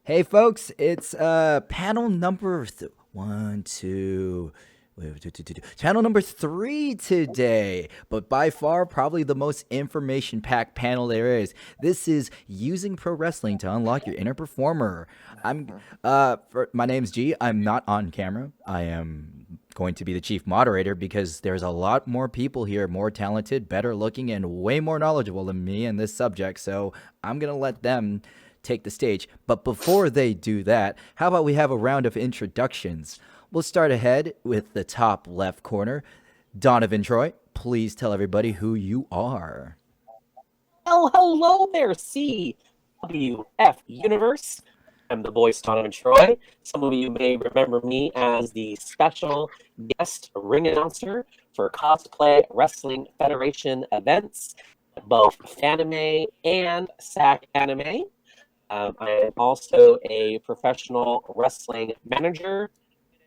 Hey, folks, it's panel number one, two. Wait, channel number three today, but by far probably the most information packed panel there is. This is using pro wrestling to unlock your inner performer. My name's G. I'm not on camera. I am going to be the chief moderator because there's a lot more people here, more talented, better looking, and way more knowledgeable than me in this subject. So I'm gonna let them take the stage. But before they do that, how about we have a round of introductions? We'll start ahead with the top left corner. Donovan Troi, please tell everybody who you are. Well, hello there, CWF Universe. I'm the voice Donovan Troi. Some of you may remember me as the special guest ring announcer for Cosplay Wrestling Federation events, both Fanime and Sac Anime. I am also a professional wrestling manager,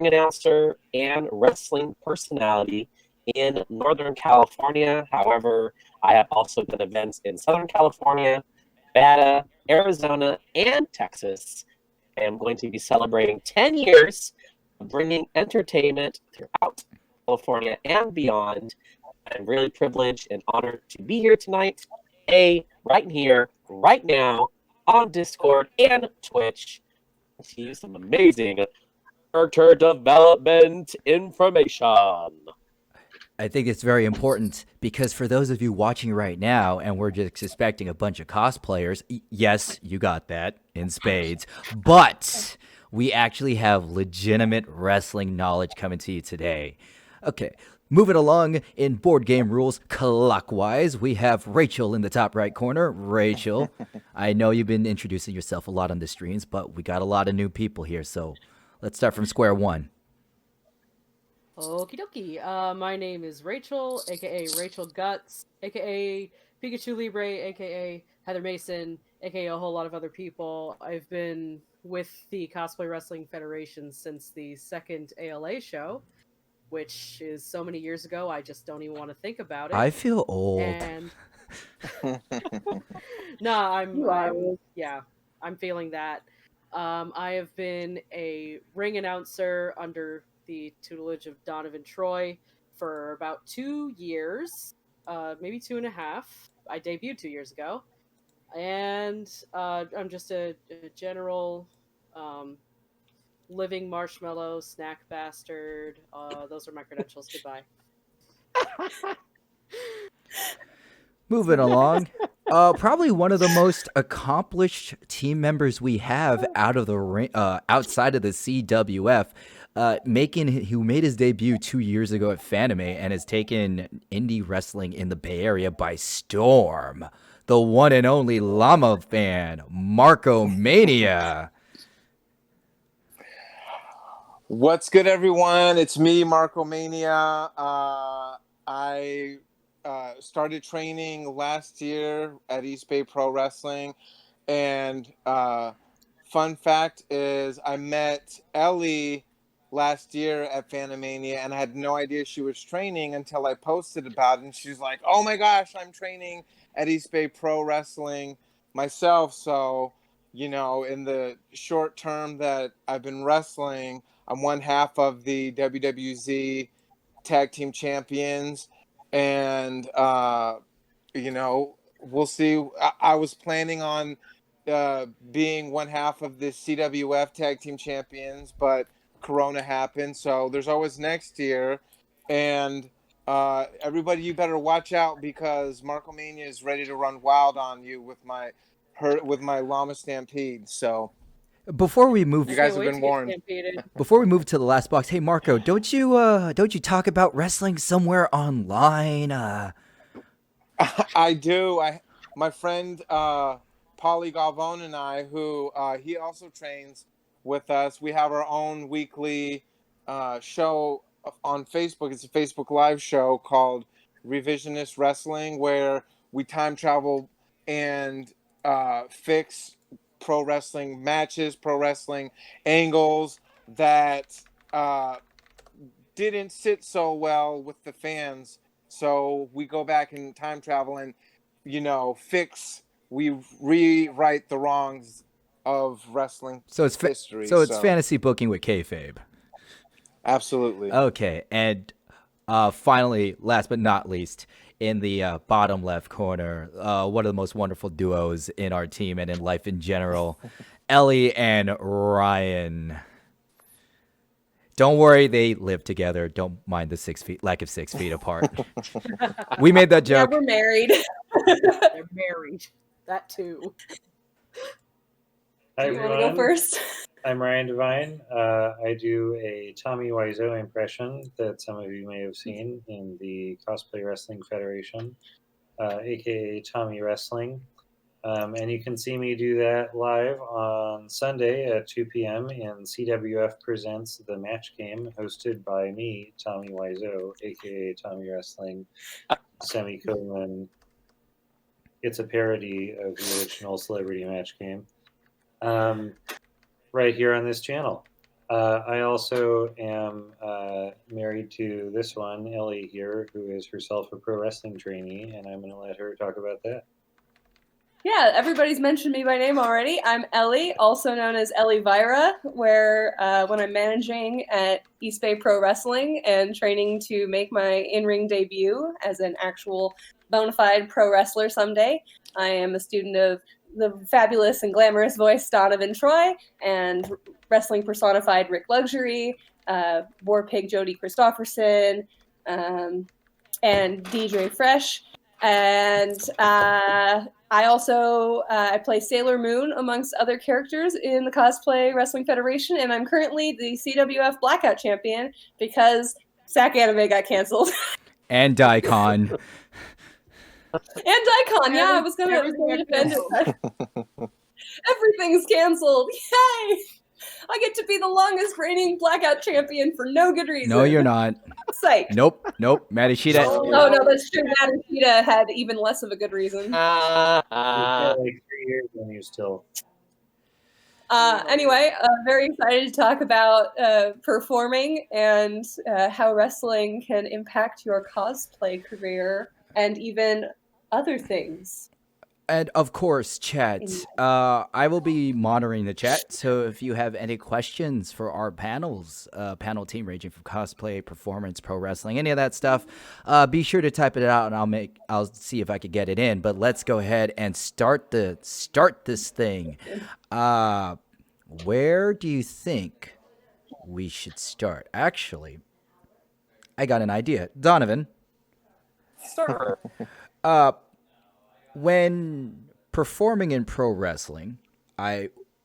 ring announcer, and wrestling personality in Northern California. However, I have also done events in Southern California, Nevada, Arizona, and Texas. I am going to be celebrating 10 years of bringing entertainment throughout California and beyond. I'm really privileged and honored to be here tonight, right here, right now, on Discord and Twitch, to use some amazing character development information. I think it's very important because for those of you watching right now, and we're just expecting a bunch of cosplayers, yes, you got that in spades, but we actually have legitimate wrestling knowledge coming to you today. Okay, moving along in board game rules clockwise, we have Rachel in the top right corner. Rachel, I know you've been introducing yourself a lot on the streams, but we got a lot of new people here, so let's start from square one. Okie dokie. My name is Rachel, aka Rachel Guts, aka Pikachu Libre, aka Heather Mason, aka a whole lot of other people. I've been with the Cosplay Wrestling Federation since the second ALA show, which is so many years ago, I just don't even want to think about it. I feel old. And no, I'm feeling that. I have been a ring announcer under the tutelage of Donovan Troi for about 2 years, maybe 2.5. I debuted 2 years ago, and I'm just a general um, living marshmallow snack bastard. Those are my credentials. Goodbye. Moving along. Probably one of the most accomplished team members we have out of the outside of the CWF, who made his debut 2 years ago at Fanime and has taken indie wrestling in the Bay Area by storm. The one and only Llama fan, Marco Mania. What's good, everyone? It's me, Marco Mania. I started training last year at East Bay Pro Wrestling, and fun fact is I met Ellie last year at Fanimania, and I had no idea she was training until I posted about it, and she's like, "Oh my gosh, I'm training at East Bay Pro Wrestling myself." So, in the short term that I've been wrestling, I'm one half of the WWZ Tag Team Champions, and we'll see. I was planning on being one half of the CWF Tag Team Champions, but Corona happened, so there's always next year. And everybody, you better watch out because Marco Mania is ready to run wild on you with my Llama Stampede. So Before we move, you guys have been warned. before we move to the last box, hey Marco, don't you talk about wrestling somewhere online? I do. My friend Polly Galvon and I, who he also trains with us, we have our own weekly show on Facebook. It's a Facebook Live show called Revisionist Wrestling, where we time travel and fix pro wrestling matches, pro wrestling angles that didn't sit so well with the fans. So we go back in time travel and, we rewrite the wrongs of wrestling So it's history. so it's fantasy booking with kayfabe. Absolutely. Okay, and finally, last but not least, in the bottom left corner, one of the most wonderful duos in our team and in life in general, Ellie and Ryan. Don't worry, they live together. Don't mind the lack of 6 feet apart. We made that joke. Yeah, we're married. They're married. That too. Hi, Do you want to go everyone. first? I'm Ryan Devine. I do a Tommy Wiseau impression that some of you may have seen in the Cosplay Wrestling Federation, aka Tommy Wrestling. And you can see me do that live on Sunday at 2 p.m. in CWF Presents The Match Game, hosted by me, Tommy Wiseau, aka Tommy Wrestling, semicolon. It's a parody of the original Celebrity Match Game. Right here on this channel. I also am married to this one, Ellie here, who is herself a pro wrestling trainee, and I'm going to let her talk about that. Yeah, everybody's mentioned me by name already. I'm Ellie, also known as Ellie Vira, where when I'm managing at East Bay Pro Wrestling and training to make my in-ring debut as an actual bona fide pro wrestler someday, I am a student of the fabulous and glamorous voice Donovan Troi and wrestling personified Rick Luxury, War Pig Jody Christofferson, and DJ Fresh. And I also I play Sailor Moon amongst other characters in the Cosplay Wrestling Federation, and I'm currently the CWF Blackout Champion because Sac Anime got canceled. And Daikon. And Daikon, yeah, I was gonna defend it. Everything's canceled. Yay! I get to be the longest reigning Blackout Champion for no good reason. No, you're not. Psych. Nope. Matishita. Oh, no, that's true. Matishita had even less of a good reason. You've got like 3 years and you still. Anyway, very excited to talk about performing and how wrestling can impact your cosplay career and even other things. And of course, chat. I will be monitoring the chat. So if you have any questions for our panel team ranging from cosplay, performance, pro wrestling, any of that stuff, be sure to type it out, and I'll see if I can get it in. But let's go ahead and start this thing. Where do you think we should start? Actually, I got an idea, Donovan. Sir. When performing in pro wrestling,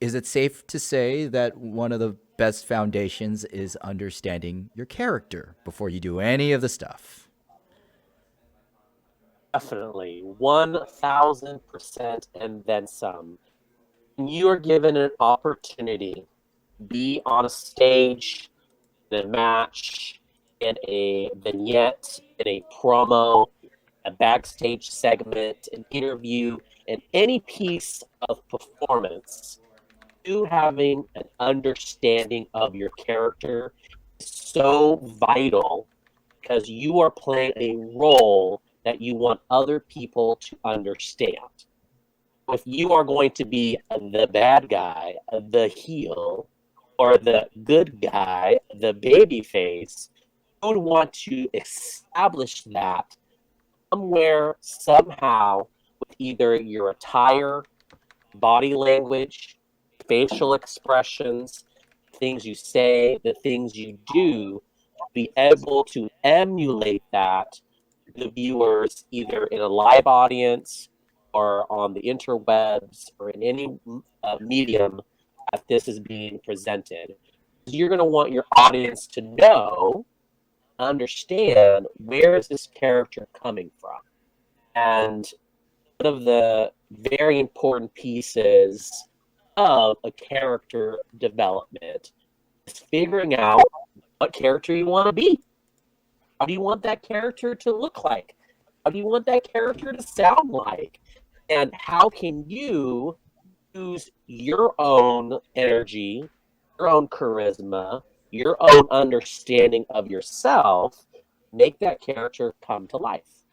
is it safe to say that one of the best foundations is understanding your character before you do any of the stuff? Definitely. 1000% and then some. When you are given an opportunity to be on a stage, in a match, in a vignette, in a promo, a backstage segment, an interview, and any piece of performance, you having an understanding of your character is so vital because you are playing a role that you want other people to understand. If you are going to be the bad guy, the heel, or the good guy, the baby face, you would want to establish that somewhere, somehow, with either your attire, body language, facial expressions, things you say, the things you do, be able to emulate that to the viewers either in a live audience or on the interwebs or in any medium that this is being presented. You're going to want your audience to know, understand where is this character coming from. And one of the very important pieces of a character development is figuring out what character you want to be. How do you want that character to look like? How do you want that character to sound like? And how can you use your own energy, your own charisma, your own understanding of yourself, make that character come to life?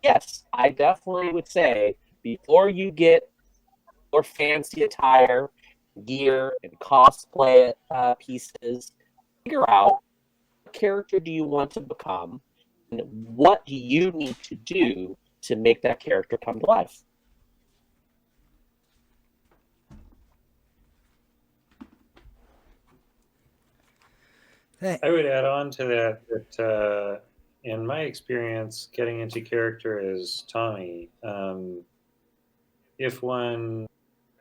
Yes, I definitely would say before you get your fancy attire, gear and cosplay pieces. Figure out what character do you want to become, and what do you need to do to make that character come to life. I would add on to that in my experience, getting into character as Tommy, if one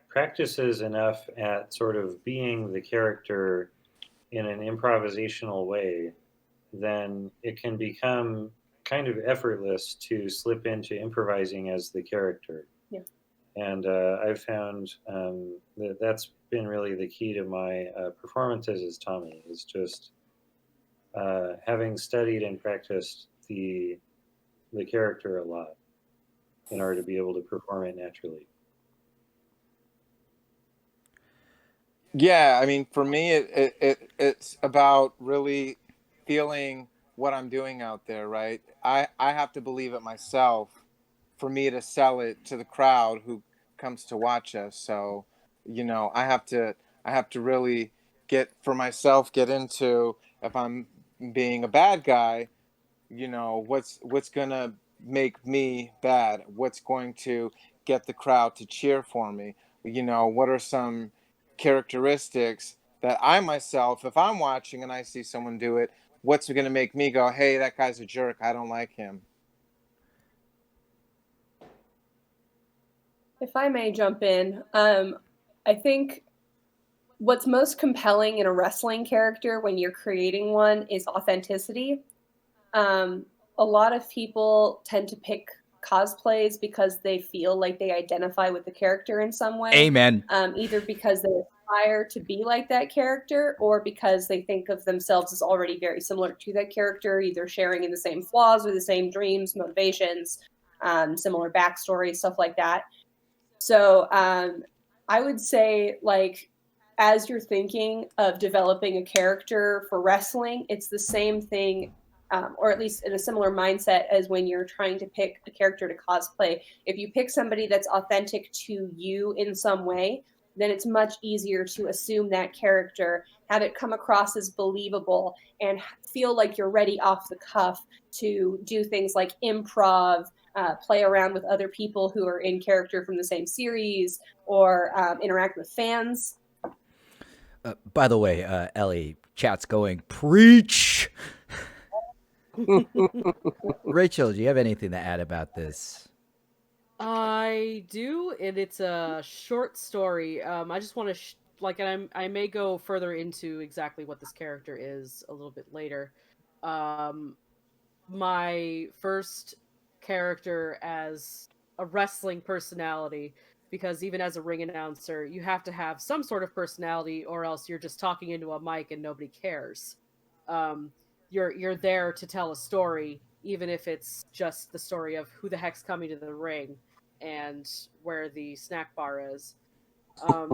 practices enough at sort of being the character in an improvisational way, then it can become kind of effortless to slip into improvising as the character. Yeah. And I've found that that's been really the key to my performances as Tommy, is just having studied and practiced the character a lot in order to be able to perform it naturally. Yeah, I mean, for me, it's about really feeling what I'm doing out there, right? I have to believe it myself for me to sell it to the crowd who comes to watch us. So, you know, I have to really get into, if I'm being a bad guy, you know, what's gonna make me bad? What's going to get the crowd to cheer for me? You know, what are some characteristics that I myself, if I'm watching and I see someone do it, what's going to make me go, hey, that guy's a jerk, I don't like him? If I may jump in, I think what's most compelling in a wrestling character when you're creating one is authenticity. A lot of people tend to pick cosplays because they feel like they identify with the character in some way. Amen. Either because they aspire to be like that character, or because they think of themselves as already very similar to that character, either sharing in the same flaws or the same dreams, motivations, similar backstory, stuff like that. So I would say, like, as you're thinking of developing a character for wrestling, it's the same thing, or at least in a similar mindset as when you're trying to pick a character to cosplay. If you pick somebody that's authentic to you in some way, then it's much easier to assume that character, have it come across as believable, and feel like you're ready off the cuff to do things like improv, play around with other people who are in character from the same series, or interact with fans. By the way, Ellie, chat's going, preach. Rachel, do you have anything to add about this? I do, and it's a short story. I just want to and I may go further into exactly what this character is a little bit later. My first character as a wrestling personality, because even as a ring announcer, you have to have some sort of personality, or else you're just talking into a mic and nobody cares. You're there to tell a story, even if it's just the story of who the heck's coming to the ring and where the snack bar is. Yeah.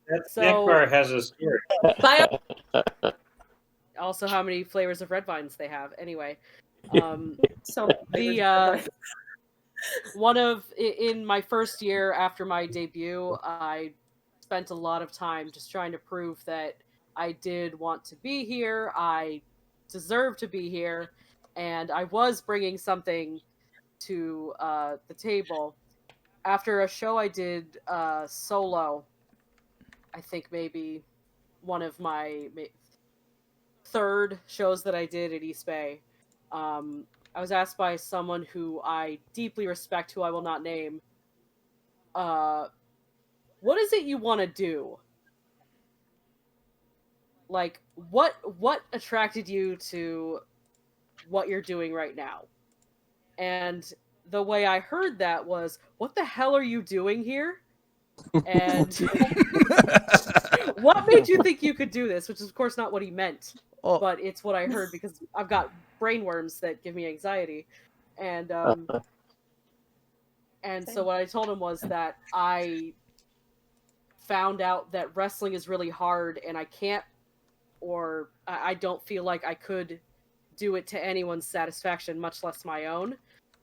That snack bar has a story. Also, how many flavors of red vines they have. Anyway, So in my first year after my debut, I spent a lot of time just trying to prove that I did want to be here, I deserve to be here, and I was bringing something to the table. After a show I did solo, I think maybe one of my third shows that I did at East Bay, I was asked by someone who I deeply respect, who I will not name, what is it you want to do? Like, what attracted you to what you're doing right now? And the way I heard that was, what the hell are you doing here? And what made you think you could do this? Which is, of course, not what he meant. Oh. But it's what I heard, because I've got brainworms that give me anxiety. And so what I told him was that I found out that wrestling is really hard, and I can't, or I don't feel like I could do it to anyone's satisfaction, much less my own.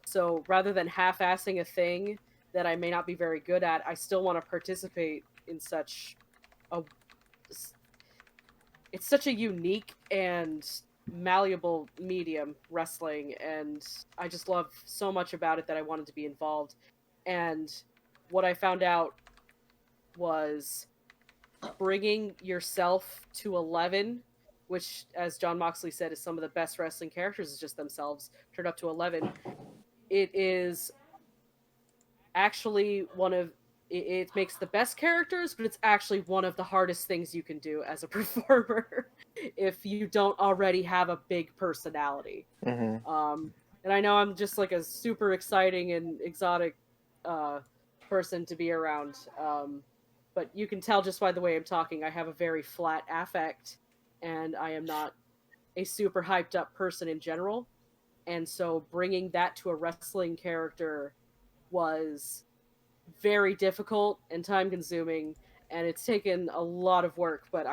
So rather than half-assing a thing, that I may not be very good at, I still want to participate in such a it's such a unique and malleable medium, wrestling, and I just love so much about it that I wanted to be involved. And what I found out was bringing yourself to 11, which, as John Moxley said, is some of the best wrestling characters, is just themselves turned up to 11. It is actually it makes the best characters, but it's actually one of the hardest things you can do as a performer if you don't already have a big personality. And I know I'm just like a super exciting and exotic person to be around, but you can tell just by the way I'm talking, I have a very flat affect, and I am not a super hyped up person in general. And so bringing that to a wrestling character was very difficult and time consuming, and it's taken a lot of work, but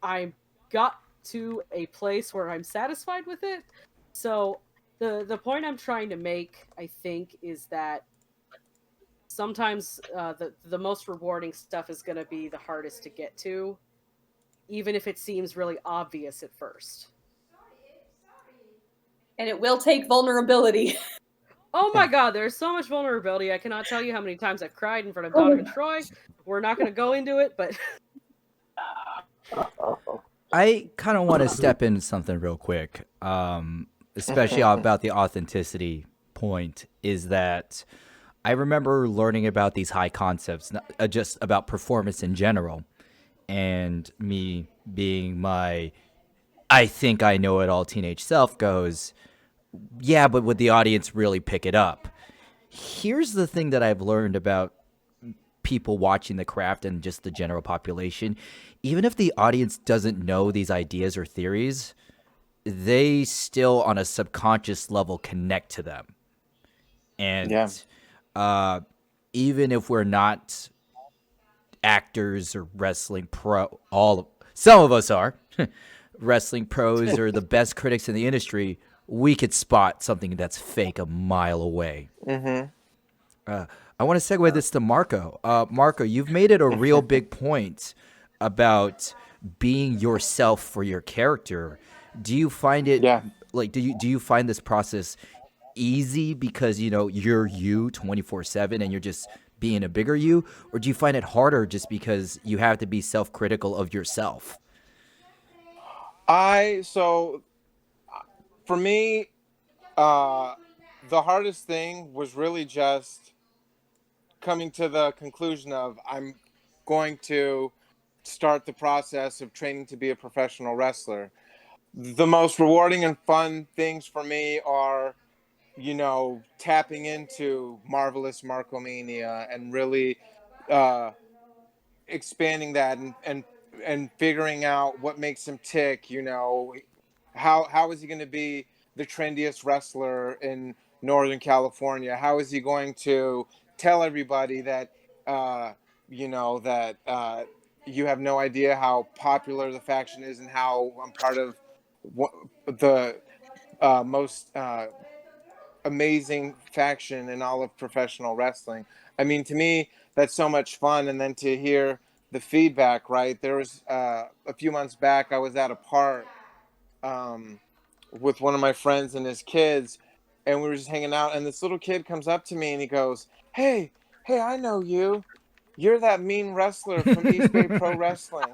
I got to a place where I'm satisfied with it. So the point I'm trying to make, I think, is that sometimes the most rewarding stuff is going to be the hardest to get to, even if it seems really obvious at first. And it will take vulnerability. Oh my god, there's so much vulnerability. I cannot tell you how many times I've cried in front of Donovan Troi. We're not going to go into it, but I kind of want to step into something real quick, especially about the authenticity point, is that I remember learning about these high concepts, just about performance in general, and me being my I think I know it all teenage self goes, yeah, but would the audience really pick it up? Here's the thing that I've learned about people watching the craft and just the general population. Even if the audience doesn't know these ideas or theories, they still, on a subconscious level, connect to them. And even if we're not actors or wrestling some of us are wrestling pros or the best critics in the industry, we could spot something that's fake a mile away. I want to segue this to Marco. Marco, you've made it a real big point about being yourself for your character. Do you find it like do you find this process easy because you're you 24/7 and you're just being a bigger you, or do you find it harder just because you have to be self-critical of yourself? So for me, the hardest thing was really just coming to the conclusion of I'm going to start the process of training to be a professional wrestler. The most rewarding and fun things for me are, tapping into Marvelous Markomania and really expanding that and figuring out what makes him tick. How is he going to be the trendiest wrestler in Northern California? How is he going to tell everybody that you have no idea how popular the faction is and how I'm part of the most amazing faction in all of professional wrestling. I mean, to me, that's so much fun. And then to hear the feedback, right? There was a few months back, I was at a park with one of my friends and his kids, and we were just hanging out. And this little kid comes up to me and he goes, "Hey, I know you. You're that mean wrestler from East Bay Pro Wrestling."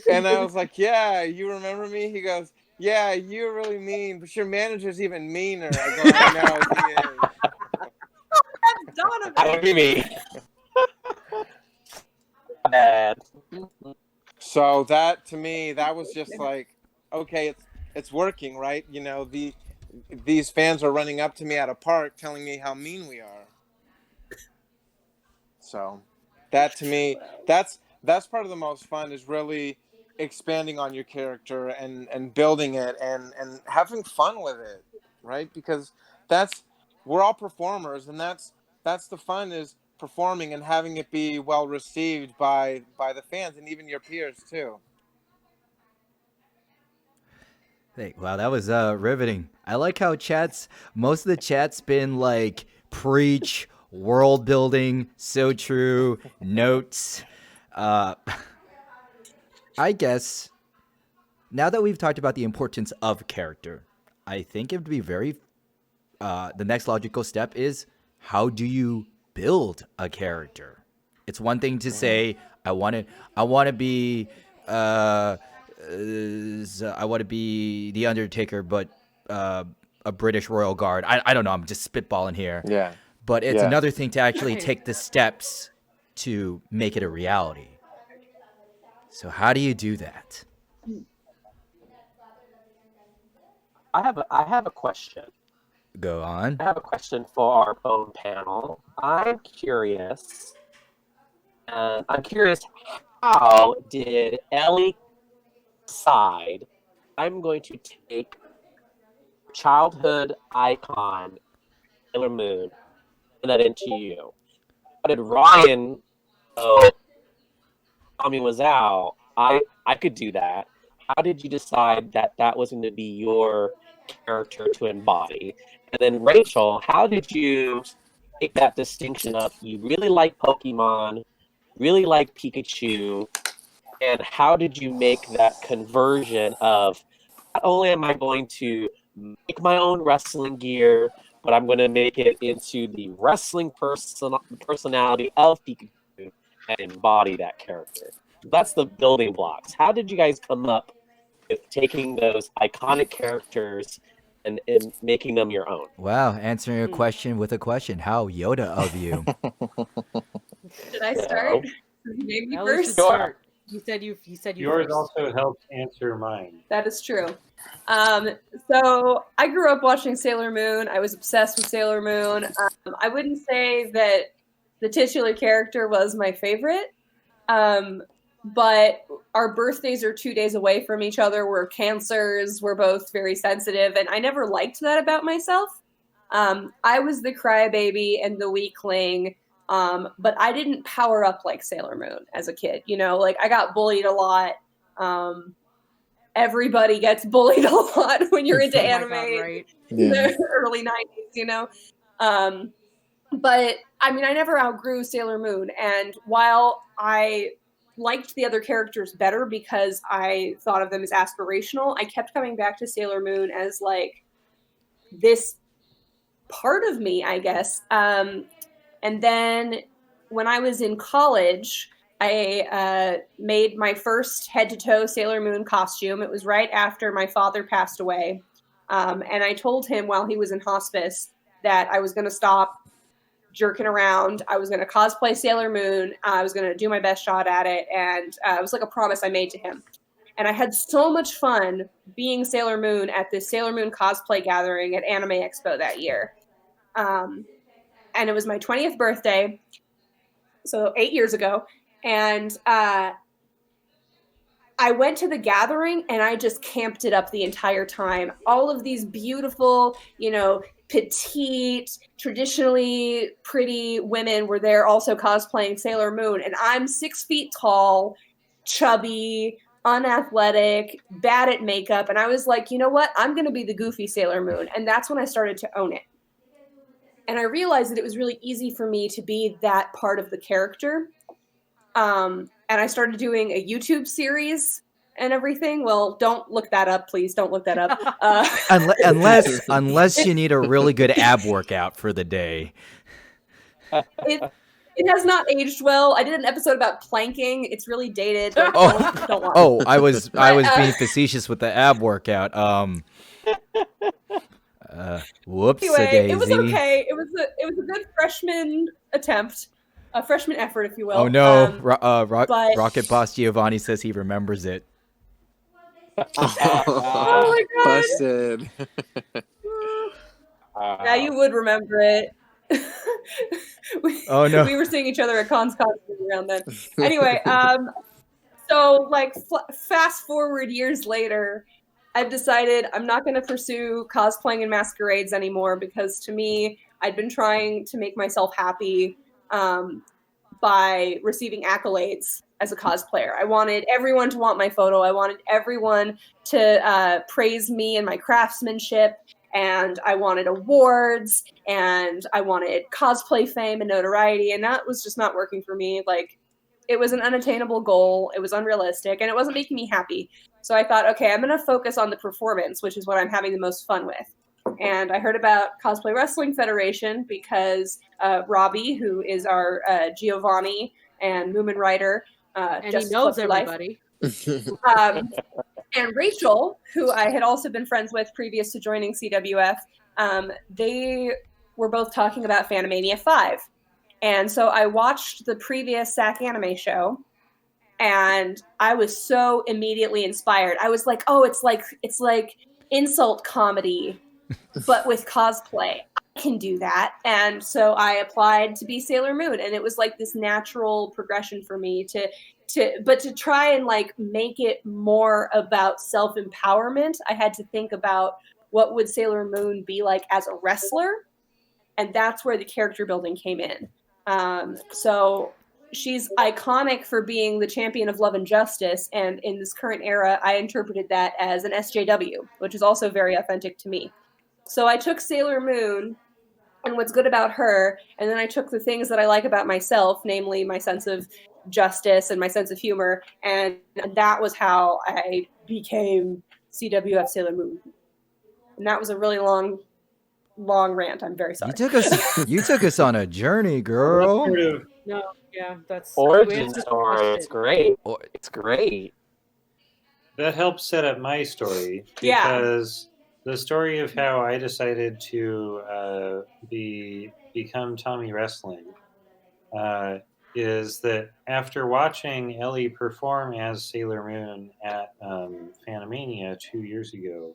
And I was like, "Yeah, you remember me?" He goes, "Yeah, you're really mean, but your manager's even meaner." I go, "I know, he is." Donovan. That would be me. Bad. So that, to me, that was just like, okay, it's working, right? These fans are running up to me at a park telling me how mean we are. So that, to me, that's part of the most fun, is really expanding on your character and building it and having fun with it, right? Because we're all performers, and that's the fun, is performing and having it be well received by the fans and even your peers too. Hey, wow, that was riveting. I like how most of the chat's been like preach, world building, so true, notes. Uh, I guess now that we've talked about the importance of character, I think it would be the next logical step is how do you build a character? It's one thing to say I want to be uh, I want to be the Undertaker, but a British royal guard. I don't know. I'm just spitballing here. Yeah. But it's Yeah. another thing to actually Right. take the steps to make it a reality. So how do you do that? I have a question. Go on. I have a question for our phone panel. I'm curious how did Ellie decide I'm going to take childhood icon Sailor Moon and that into you? How did Ryan go? Tommy was out. I could do that. How did you decide that that was going to be your character to embody? And then Rachel, how did you make that distinction of you really like Pokemon, really like Pikachu, and how did you make that conversion of not only am I going to make my own wrestling gear, but I'm going to make it into the wrestling personality of Pikachu and embody that character. That's the building blocks. How did you guys come up with taking those iconic characters and making them your own? Wow, answering a question with a question. How Yoda of you. Should I start? Maybe Ellie should first. start. You said you Yours first. also helped answer mine. That is true. So I grew up watching Sailor Moon. I was obsessed with Sailor Moon. I wouldn't say that the titular character was my favorite, but our birthdays are 2 days away from each other. We're cancers. We're both very sensitive, and I never liked that about myself. I was the crybaby and the weakling. But I didn't power up like Sailor Moon as a kid. You know, like I got bullied a lot. Everybody gets bullied a lot when you're into Oh my anime God, right? in the early 90s, you know? But I mean, I never outgrew Sailor Moon. And while I liked the other characters better because I thought of them as aspirational, I kept coming back to Sailor Moon as like this part of me, I guess. And then when I was in college, I made my first head-to-toe Sailor Moon costume. It was right after my father passed away. And I told him while he was in hospice that I was going to stop jerking around. I was going to cosplay Sailor Moon. I was going to do my best shot at it. And it was like a promise I made to him. And I had so much fun being Sailor Moon at this Sailor Moon cosplay gathering at Anime Expo that year. And it was my 20th birthday, so 8 years ago. And I went to the gathering and I just camped it up the entire time. All of these beautiful, you know, petite, traditionally pretty women were there also cosplaying Sailor Moon. And I'm 6 feet tall, chubby, unathletic, bad at makeup. And I was like, you know what? I'm going to be the goofy Sailor Moon. And that's when I started to own it. And I realized that it was really easy for me to be that part of the character. And I started doing a YouTube series and everything. Well, don't look that up, please. Don't look that up. Unless you need a really good ab workout for the day. It has not aged well. I did an episode about planking. It's really dated. Like, don't watch it. Oh, I was being facetious with the ab workout. Whoops. Anyway, it was okay. It was a good freshman attempt, a freshman effort, if you will. Oh no, but Rocket Boss Giovanni says he remembers it. Oh my God. Busted. Yeah, you would remember it. Oh no. We were seeing each other at cons constantly around then. Anyway, so like fast forward years later, I've decided I'm not going to pursue cosplaying and masquerades anymore because to me, I'd been trying to make myself happy by receiving accolades as a cosplayer. I wanted everyone to want my photo. I wanted everyone to praise me and my craftsmanship. And I wanted awards, and I wanted cosplay fame and notoriety. And that was just not working for me. Like, it was an unattainable goal. It was unrealistic, and it wasn't making me happy. So I thought, okay, I'm going to focus on the performance, which is what I'm having the most fun with. And I heard about Cosplay Wrestling Federation because Robbie, who is our Giovanni and Moomin writer, And just he knows flipped life. everybody. And Rachel, who I had also been friends with previous to joining CWF, they were both talking about Fanimania 5. And so I watched the previous Sac Anime show, and I was so immediately inspired. I was like, oh, it's like insult comedy, but with cosplay. I can do that. And so I applied to be Sailor Moon, and it was like this natural progression for me to try and like make it more about self-empowerment. I had to think about what would Sailor Moon be like as a wrestler, and that's where the character building came in. So she's iconic for being the champion of love and justice, and in this current era, I interpreted that as an SJW, which is also very authentic to me. So I took Sailor Moon and what's good about her, and then I took the things that I like about myself, namely my sense of justice and my sense of humor, and that was how I became CWF Sailor Moon. And that was a really long rant. I'm very sorry. You took us on a journey, Well, girl. that's sort of No, yeah, that's Origin answered the story. question. It's great. Or- It's great. that helps set up my story Yeah. because the story of how I decided to become Tommy Wrestling is that after watching Ellie perform as Sailor Moon at Fanimania 2 years ago,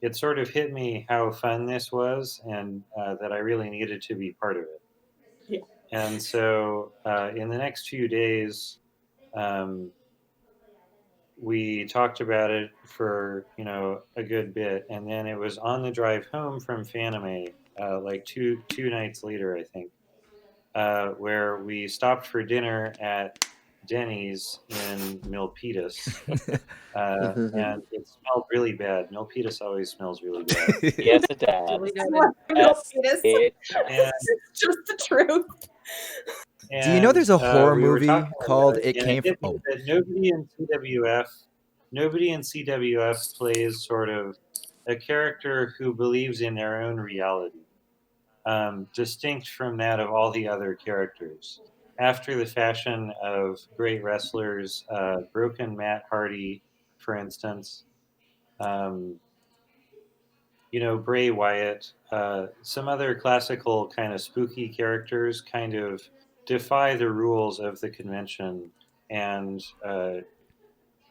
it sort of hit me how fun this was, and that I really needed to be part of it. Yeah. And so in the next few days, we talked about it for a good bit, and then it was on the drive home from Fanime, like two nights later, I think, where we stopped for dinner at Denny's in Milpitas, and it smelled really bad. Milpitas always smells really bad. Yes, it does. Duly I noted. love Yes, Milpitas. it And, It's just the truth. Do you know there's a horror we were movie talking about called It and Came hit From? me that nobody in CWF plays sort of a character who believes in their own reality, distinct from that of all the other characters. After the fashion of great wrestlers, Broken Matt Hardy, for instance, Bray Wyatt, some other classical kind of spooky characters kind of defy the rules of the convention and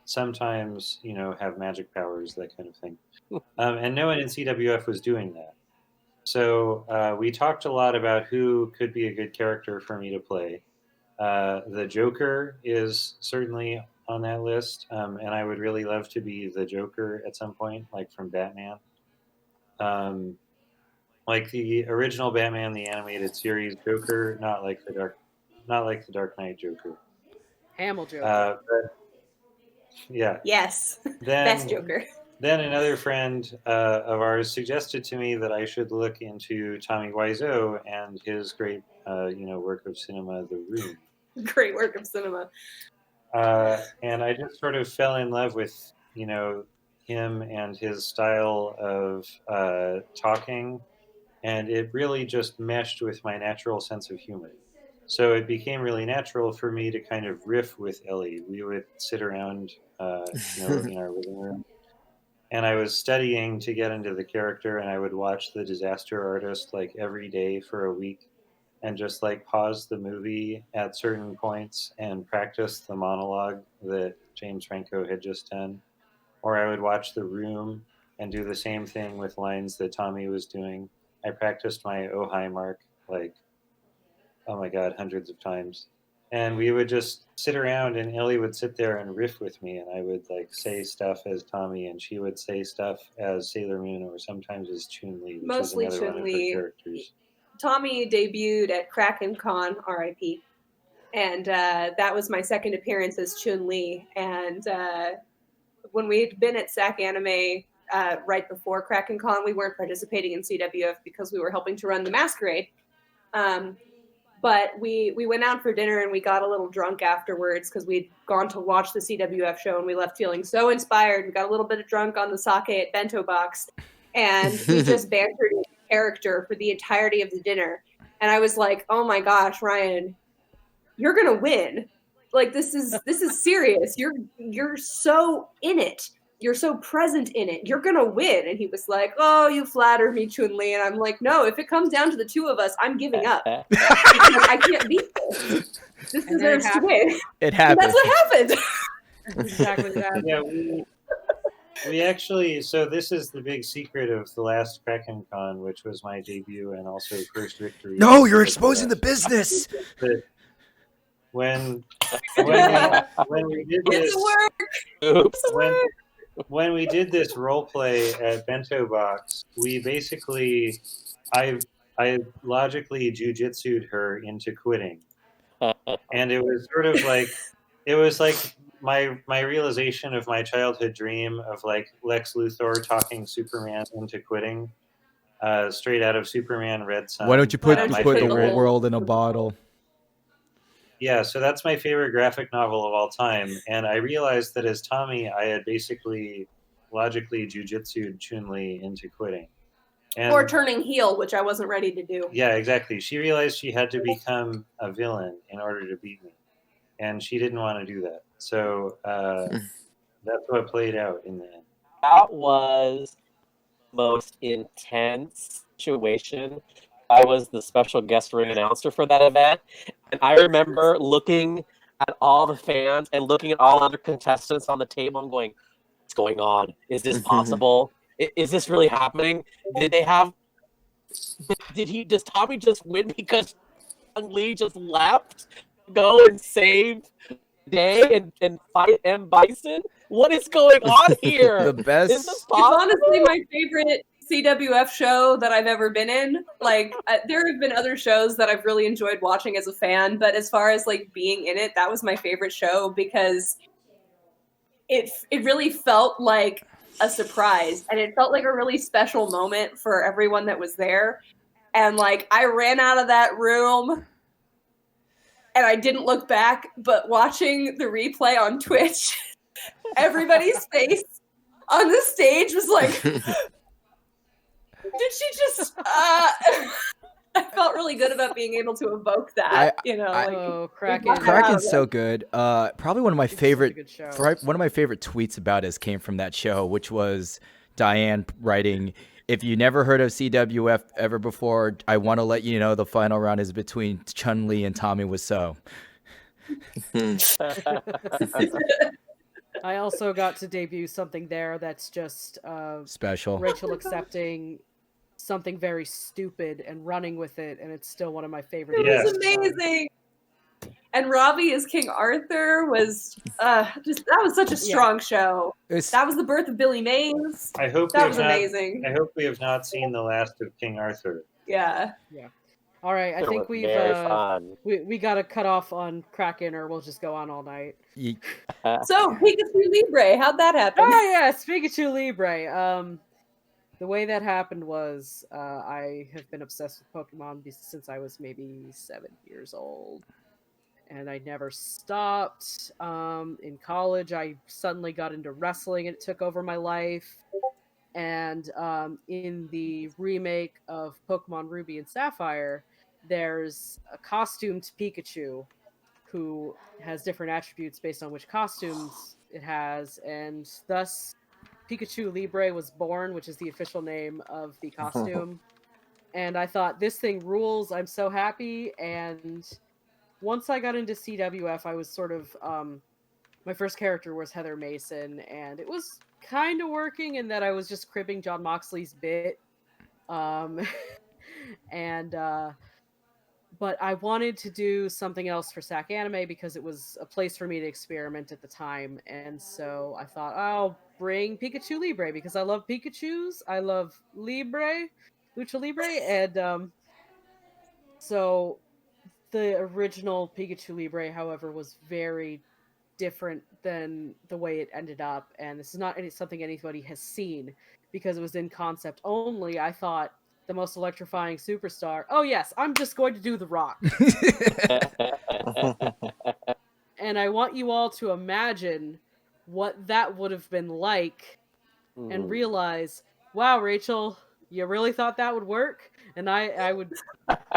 sometimes, have magic powers, that kind of thing. And no one in CWF was doing that. So we talked a lot about who could be a good character for me to play. The Joker is certainly on that list, and I would really love to be the Joker at some point, like from Batman. Like the original Batman, the animated series Joker, not like the Dark Knight Joker. Hamill Joker. But yeah. Yes. Then, Best Joker. Then another friend of ours suggested to me that I should look into Tommy Wiseau and his great, work of cinema, The Room. Great work of cinema. And I just sort of fell in love with, him and his style of talking, and it really just meshed with my natural sense of humor. So it became really natural for me to kind of riff with Ellie. We would sit around, in our living room, and I was studying to get into the character, and I would watch The Disaster Artist like every day for a week, and just like pause the movie at certain points and practice the monologue that James Franco had just done. Or I would watch The Room and do the same thing with lines that Tommy was doing. I practiced my oh hi mark like, oh my God, hundreds of times. And we would just sit around, and Ellie would sit there and riff with me, and I would like say stuff as Tommy, and she would say stuff as Sailor Moon, or sometimes as Chun-Li, which Mostly was another one of her Chun-Li. characters. Tommy debuted at Krakencon, RIP. and that was my second appearance as Chun-Li. And when we had been at Sac Anime right before Krakencon, we weren't participating in CWF because we were helping to run the masquerade. But we went out for dinner and we got a little drunk afterwards because we'd gone to watch the CWF show and we left feeling so inspired. We got a little bit of drunk on the sake at Bento Box, and we just bantered in character for the entirety of the dinner. And I was like, "Oh my gosh, Ryan, you're gonna win! Like this is serious. You're so in it. You're so present in it. You're gonna win." And he was like, "Oh, you flatter me, Chun-Li." And I'm like, "No, if it comes down to the two of us, I'm giving up. Because I can't beat this. This deserves to win." It And happened. that's what happened. Exactly that. Yeah, we actually, so this is the big secret of the last Krakencon, which was my debut and also first victory. No, you're exposing the business. But when we did It's this, work. Oops. when we did this role play at Bento Box, we basically, I logically jujitsu'd her into quitting, and it was sort of like, it was like my realization of my childhood dream of like Lex Luthor talking Superman into quitting, straight out of Superman Red Son. Why don't you put my the favorite. world in a bottle? Yeah, so that's my favorite graphic novel of all time. And I realized that as Tommy, I had basically logically jujitsu'd Chun-Li into quitting. And Or turning heel, which I wasn't ready to do. yeah, exactly. She realized she had to become a villain in order to beat me. And she didn't want to do that. So that's what played out in the end. That was the most intense situation. I was the special guest ring announcer for that event, and I remember looking at all the fans and looking at all other contestants on the table and going, "What's going on? Is this possible? Is this really happening? Did they have? Does Tommy just win because Young Lee just left, to go and save Day and fight M. Bison? What is going on here? The best. Is this It's possible?" honestly my favorite CWF show that I've ever been in. Like, there have been other shows that I've really enjoyed watching as a fan, but as far as like being in it, that was my favorite show because it really felt like a surprise, and it felt like a really special moment for everyone that was there. And like, I ran out of that room and I didn't look back, but watching the replay on Twitch, everybody's face on the stage was like, did she just I felt really good about being able to evoke that, Oh, Kraken. Kraken's so good. Probably one of my It's such a favorite good show. one of my favorite tweets about us came from that show, which was Diane writing, "If you never heard of CWF ever before, I want to let you know the final round is between Chun-Li and Tommy Wiseau." I also got to debut something there that's just Special. Rachel accepting something very stupid and running with it, and it's still one of my favorite. It Yeah. was amazing. And Robbie as King Arthur was that was such a strong show. It's- That was the birth of Billy Mays. I hope That we was have not- amazing. I hope we have not seen the last of King Arthur. Yeah. All right, I It think was we've very fun. we got to cut off on Kraken, or we'll just go on all night. So Pikachu Libre, how'd that happen? Oh yeah, Pikachu Libre. The way that happened was I have been obsessed with Pokemon since I was maybe 7 years old, and I never stopped. In college, I suddenly got into wrestling, and it took over my life. And in the remake of Pokemon Ruby and Sapphire, there's a costumed Pikachu who has different attributes based on which costumes it has, and thus Pikachu Libre was born, which is the official name of the costume. And I thought, this thing rules, I'm so happy. And once I got into CWF, I was sort of my first character was Heather Mason, and it was kind of working in that I was just cribbing John Moxley's bit. But I wanted to do something else for Sac Anime because it was a place for me to experiment at the time. And so I thought, I'll bring Pikachu Libre because I love Pikachus. I love Libre, Lucha Libre. And so the original Pikachu Libre, however, was very different than the way it ended up, and this is not something anybody has seen because it was in concept only. I thought the most electrifying superstar. Oh yes, I'm just going to do The Rock. And I want you all to imagine what that would have been like and realize, wow, Rachel, you really thought that would work? And I would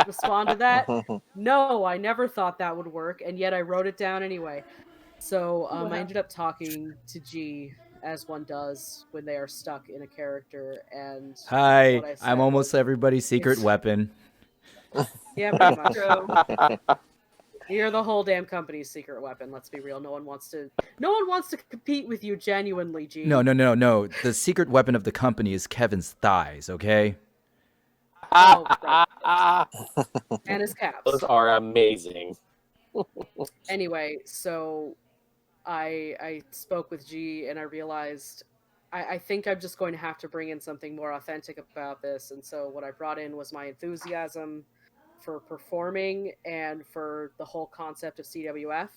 respond to that, no, I never thought that would work, and yet I wrote it down anyway. So Wow. I ended up talking to G, as one does when they are stuck in a character, and Hi, what I said I'm almost was, everybody's secret it's- weapon. yeah, pretty much. True. You're the whole damn company's secret weapon. Let's be real. No one wants to compete with you genuinely, G. No. The secret weapon of the company is Kevin's thighs, okay? Oh, right. And his calves. Those are amazing. Anyway, so I spoke with G and I realized I think I'm just going to have to bring in something more authentic about this. And so what I brought in was my enthusiasm for performing and for the whole concept of CWF.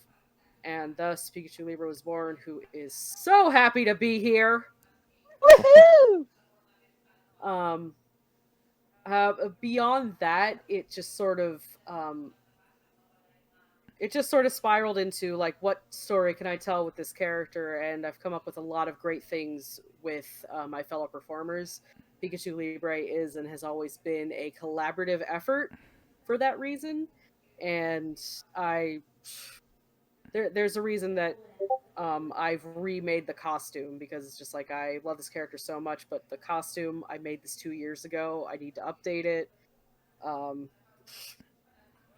And thus Pikachu Libre was born, who is so happy to be here. Woohoo! Beyond that, it just sort of spiraled into like, what story can I tell with this character? And I've come up with a lot of great things with my fellow performers. Pikachu Libre is and has always been a collaborative effort for that reason, and there's a reason that I've remade the costume, because it's just like, I love this character so much, but the costume, I made this 2 years ago. I need to update it.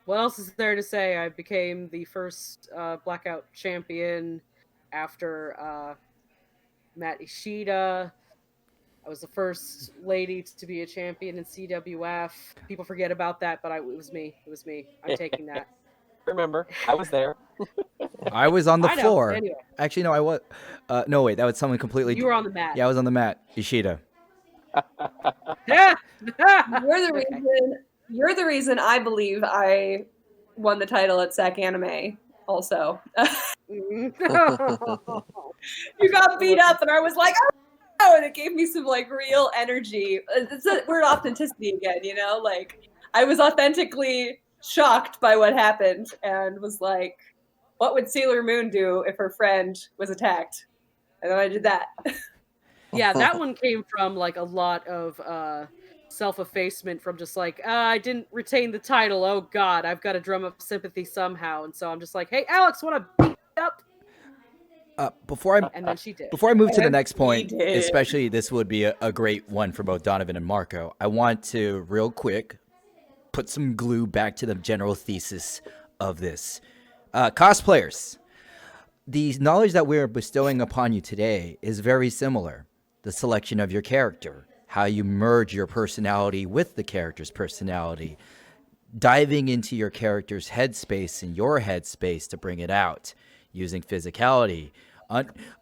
What else is there to say? I became the first Blackout champion after Matt Ishida. I was the first lady to be a champion in CWF. People forget about that, but it was me. It was me. I'm taking that. Remember, I was there. I was on the I know. floor. Anyway. Actually, no, I was. No, wait, that was someone completely. You were on the mat. Yeah, I was on the mat. Ishida. You're the reason. You're the reason I believe I won the title at Sac Anime. Also, you got beat up, and I was like, "Oh!" and it gave me some like real energy. It's a word, authenticity again. You know, like I was authentically shocked by what happened, and was like, "What would Sailor Moon do if her friend was attacked?" And then I did that. Yeah, that one came from like a lot of self-effacement, from just like, I didn't retain the title. Oh God, I've got to drum up sympathy somehow. And so I'm just like, hey, Alex, want to beat up? And then she did. Before I move to the next he point, did. especially this would be a great one for both Donovan and Marco, I want to real quick put some glue back to the general thesis of this. Cosplayers, the knowledge that we're bestowing upon you today is very similar. The selection of your character, how you merge your personality with the character's personality, diving into your character's headspace and your headspace to bring it out, using physicality,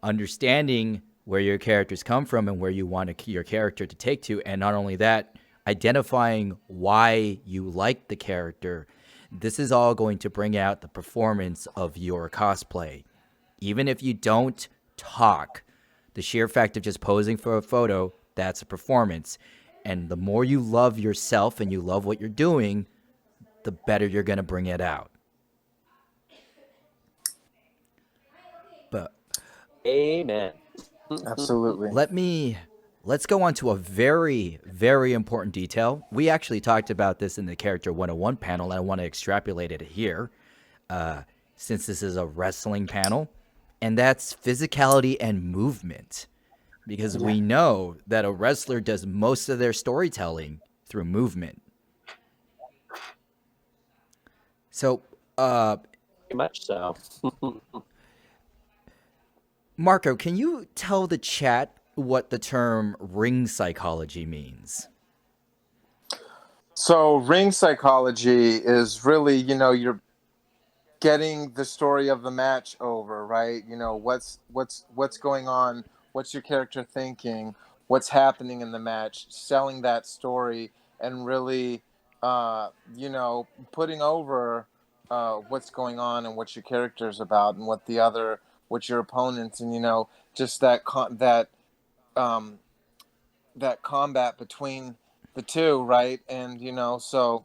understanding where your characters come from and where you want your character to take to, and not only that, identifying why you like the character. This is all going to bring out the performance of your cosplay. Even if you don't talk, the sheer fact of just posing for a photo, that's a performance. And the more you love yourself and you love what you're doing, the better you're going to bring it out. But Amen. Absolutely. let's go on to a very, very important detail. We actually talked about this in the Character 101 panel, and I want to extrapolate it here, since this is a wrestling panel, and that's physicality and movement. Because we know that a wrestler does most of their storytelling through movement. So, Very much so. Marco, can you tell the chat what the term ring psychology means? So ring psychology is really, you're getting the story of the match over, right? What's going on, what's your character thinking, what's happening in the match, selling that story, and really putting over what's going on and what your character's about and what your opponents, and just that that combat between the two, right? And so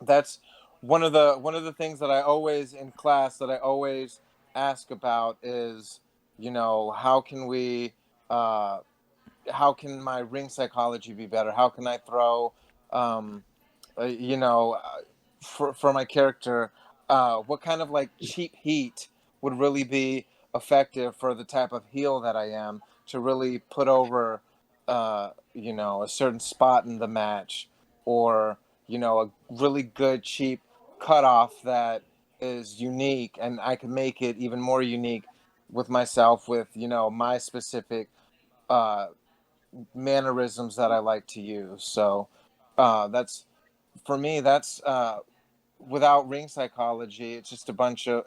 that's one of the things that I always in class that I always ask about is, how can we how can my ring psychology be better? How can I throw um uh, you know uh, for my character, what kind of like cheap heat would really be effective for the type of heel that I am to really put over a certain spot in the match, or a really good cheap cutoff that is unique, and I can make it even more unique with myself, with my specific uh mannerisms that I like to use. So that's for me. That's without ring psychology, it's just a bunch of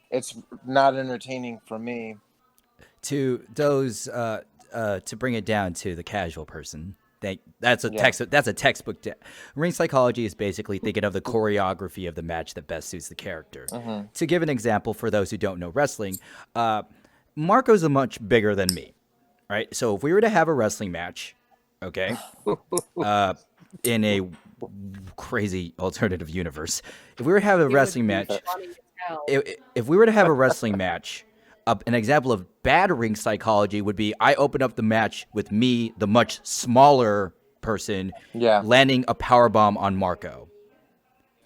it's not entertaining for me. To those to bring it down to the casual person. That's a Yeah. textbook. Ring psychology is basically thinking of the choreography of the match that best suits the character. Mm-hmm. To give an example for those who don't know wrestling, Marco's a much bigger than me, right? So if we were to have a wrestling match, okay, in a crazy alternative universe, if we were to have a It would wrestling be match, funny as hell. if we were to have a wrestling match, an example of bad ring psychology would be I open up the match with me, the much smaller person, Yeah. landing a power bomb on Marco.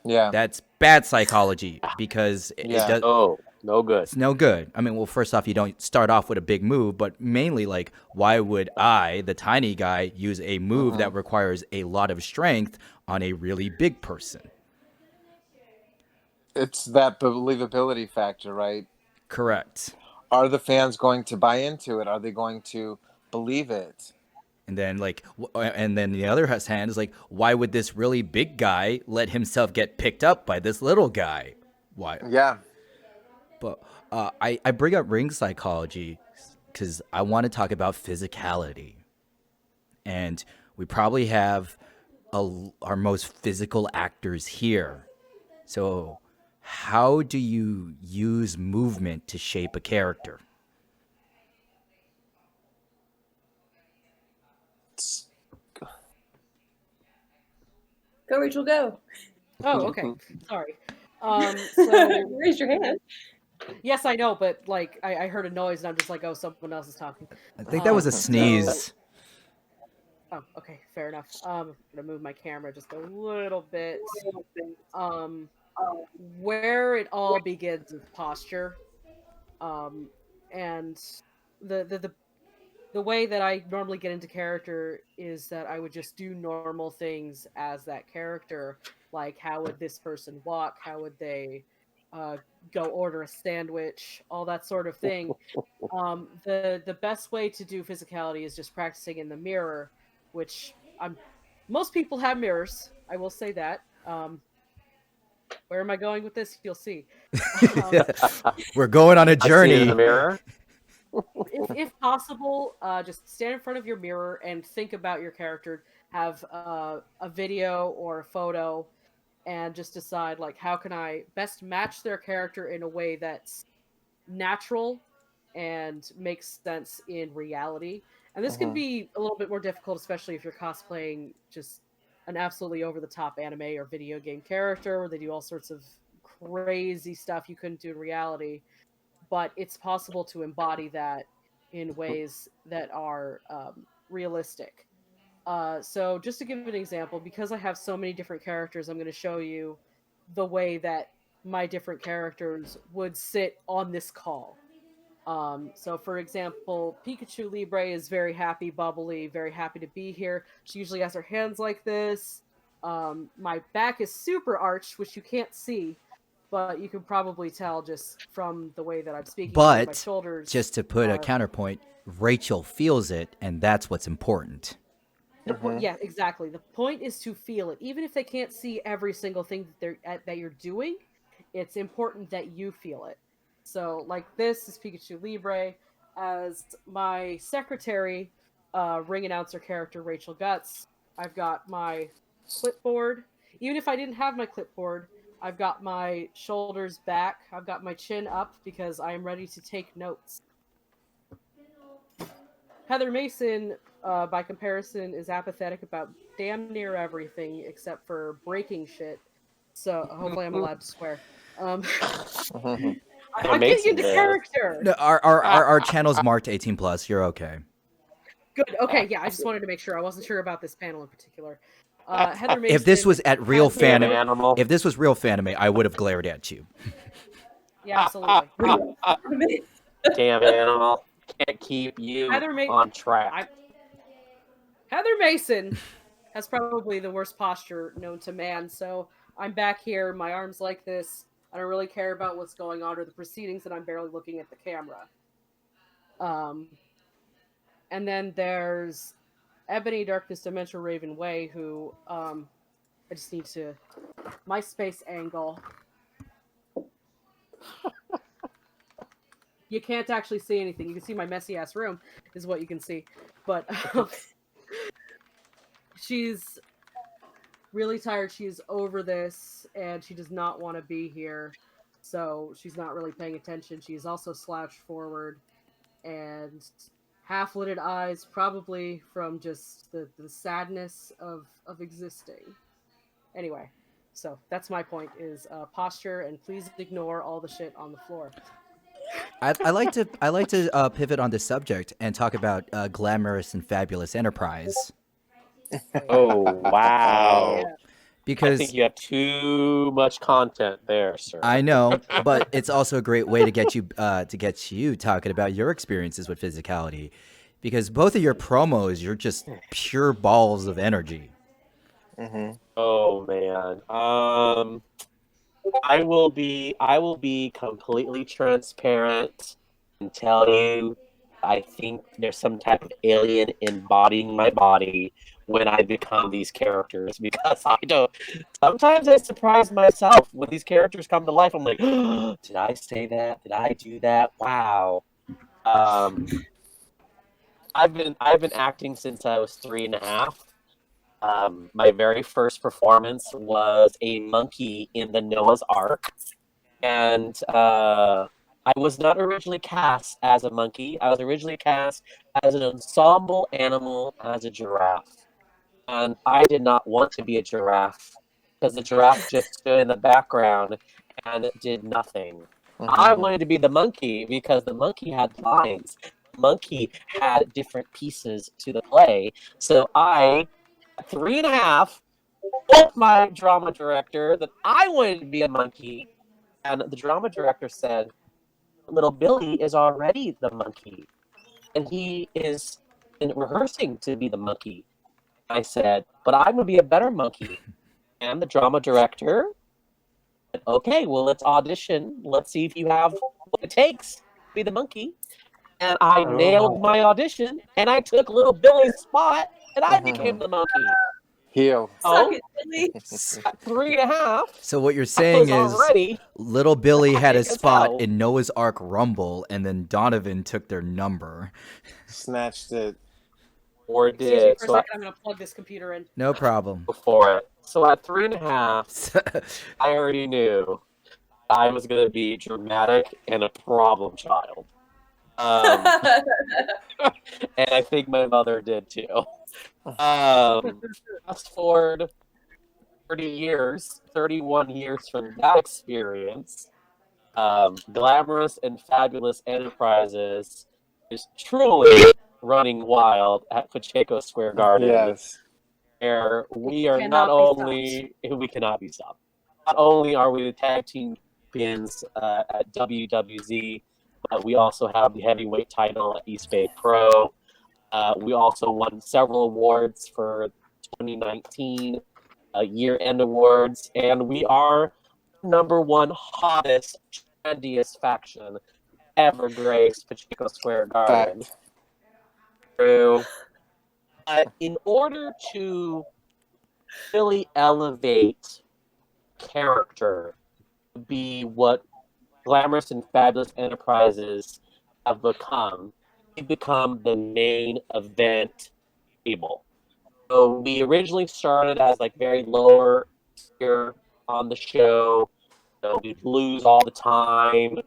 Yeah. That's bad psychology because it Yeah. does. Oh, no good. It's no good. I mean, well, first off, you don't start off with a big move, but mainly, like, why would I, the tiny guy, use a move that requires a lot of strength on a really big person? It's that believability factor, right? Correct. Are the fans going to buy into it? Are they going to believe it? And then, and then the other hand is like, why would this really big guy let himself get picked up by this little guy? Why? Yeah. But I bring up ring psychology because I want to talk about physicality. And we probably have our most physical actors here. So, how do you use movement to shape a character? Go, Rachel, go. Oh, okay. Sorry. So Raise your hand. yes, I know, but like I heard a noise and I'm just like, oh, someone else is talking. I think that was a So- sneeze. Oh, okay, fair enough. I'm gonna move my camera just a little bit. Um, where it all begins is posture. And the way that I normally get into character is that I would just do normal things as that character. Like, how would this person walk? How would they uh, go order a sandwich? All that sort of thing. The best way to do physicality is just practicing in the mirror, which most people have mirrors. I will say that. Where am I going with this? You'll see. Um, We're going on a I see it in journey. the mirror. if possible, just stand in front of your mirror and think about your character. Have a video or a photo, and just decide like how can I best match their character in a way that's natural and makes sense in reality. And this can be a little bit more difficult, especially if you're cosplaying just an absolutely over the top anime or video game character where they do all sorts of crazy stuff you couldn't do in reality. But it's possible to embody that in ways that are realistic. So, just to give an example, because I have so many different characters, I'm going to show you the way that my different characters would sit on this call. So, for example, Pikachu Libre is very happy, bubbly, very happy to be here. She usually has her hands like this. My back is super arched, which you can't see, but you can probably tell just from the way that I'm speaking. My But shoulders just to put a are- counterpoint, Rachel feels it, and that's what's important. Yeah, exactly. The point is to feel it, even if they can't see every single thing that you're doing. It's important that you feel it. So, like this is Pikachu Libre as my secretary, ring announcer character Rachel Guts. I've got my clipboard. Even if I didn't have my clipboard, I've got my shoulders back. I've got my chin up because I am ready to take notes. Heather Mason, by comparison, is apathetic about damn near everything except for breaking shit. So hopefully I'm allowed to swear. I'm getting Mason into is. character. No, our channel's marked 18 plus. You're okay. Good. Okay. Yeah. I just wanted to make sure. I wasn't sure about this panel in particular. Heather Mason. If this was at real has Damn Fanime, animal. if this was real Fanime, I would have glared at you. Yeah, absolutely. Damn animal. Can't keep you on track. Heather Mason has probably the worst posture known to man. So I'm back here, my arms like this. I don't really care about what's going on or the proceedings, and I'm barely looking at the camera. And then there's Ebony Darkness Dimensional Raven Way, who I just need to my space angle. You can't actually see anything. You can see my messy ass room is what you can see, but she's really tired. She's over this, and she does not want to be here. So she's not really paying attention. She's also slouched forward and half-lidded eyes, probably from just the sadness of existing. Anyway, so that's my point, is posture, and please ignore all the shit on the floor. I like to pivot on this subject and talk about glamorous and fabulous enterprise. Oh, wow. Yeah. Because I think you have too much content there, sir. I know, but it's also a great way to get you talking about your experiences with physicality. Because both of your promos, you're just pure balls of energy. Oh man. I will be completely transparent and tell you I think there's some type of alien embodying my body when I become these characters, because I don't. Sometimes I surprise myself when these characters come to life. I'm like, oh, did I say that? Did I do that? Wow. I've been acting since I was 3.5. My very first performance was a monkey in the Noah's Ark, and I was not originally cast as a monkey. I was originally cast as an ensemble animal, as a giraffe. And I did not want to be a giraffe because the giraffe just stood in the background and did nothing. I wanted to be the monkey because the monkey had lines. The monkey had different pieces to the play. So I, at 3.5, told my drama director that I wanted to be a monkey. And the drama director said, little Billy is already the monkey. And he is in rehearsing to be the monkey. I said, but I'm going to be a better monkey. And the drama director said, okay, well, let's audition. Let's see if you have what it takes to be the monkey. And I nailed my audition, and I took little Billy's spot, and I became the monkey. Heel. Suck it, Billy. At 3.5. So what you're saying is already little Billy had a as spot hell. in Noah's Ark Rumble, and then Donovan took their number. Snatched it. Or Excuse me did. for a So second. I'm going to plug this computer in. No problem. before it. So at 3.5, I already knew I was going to be dramatic and a problem child. And I think my mother did too. Fast forward 31 years from that experience, Glamorous and Fabulous Enterprises is truly running wild at Pacheco Square Garden. Yes. Where we are Cannot we cannot be stopped. Not only are we the tag team champions at WWZ, but we also have the heavyweight title at EBPW Pro. We also won several awards for 2019 year-end awards, and we are #1 hottest, trendiest faction ever graced Pacheco Square Garden. Fact. True. In order to really elevate character to be what Glamorous and Fabulous Enterprises have become, we've become the main event table. So we originally started as like very lower tier on the show. We'd lose all the time.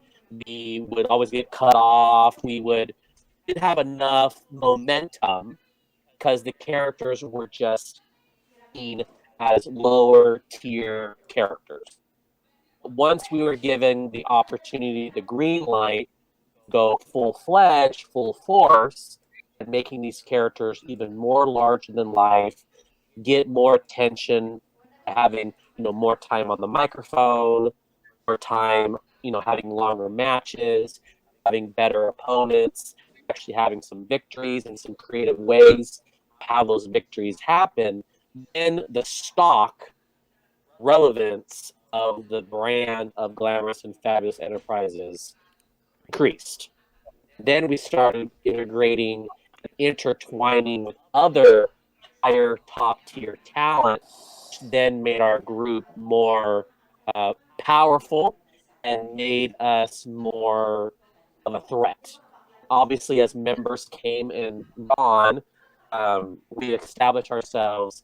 We would always get cut off. Didn't have enough momentum because the characters were just seen as lower tier characters. Once we were given the opportunity, the green light, go full-fledged, full force, and making these characters even more larger than life, get more attention, having more time on the microphone, more time, having longer matches, having better opponents, actually having some victories and some creative ways how those victories happen, then the stock relevance of the brand of Glamorous and Fabulous Enterprises increased. Then we started integrating and intertwining with other higher top tier talent, which then made our group more powerful and made us more of a threat. Obviously, as members came and gone, we established ourselves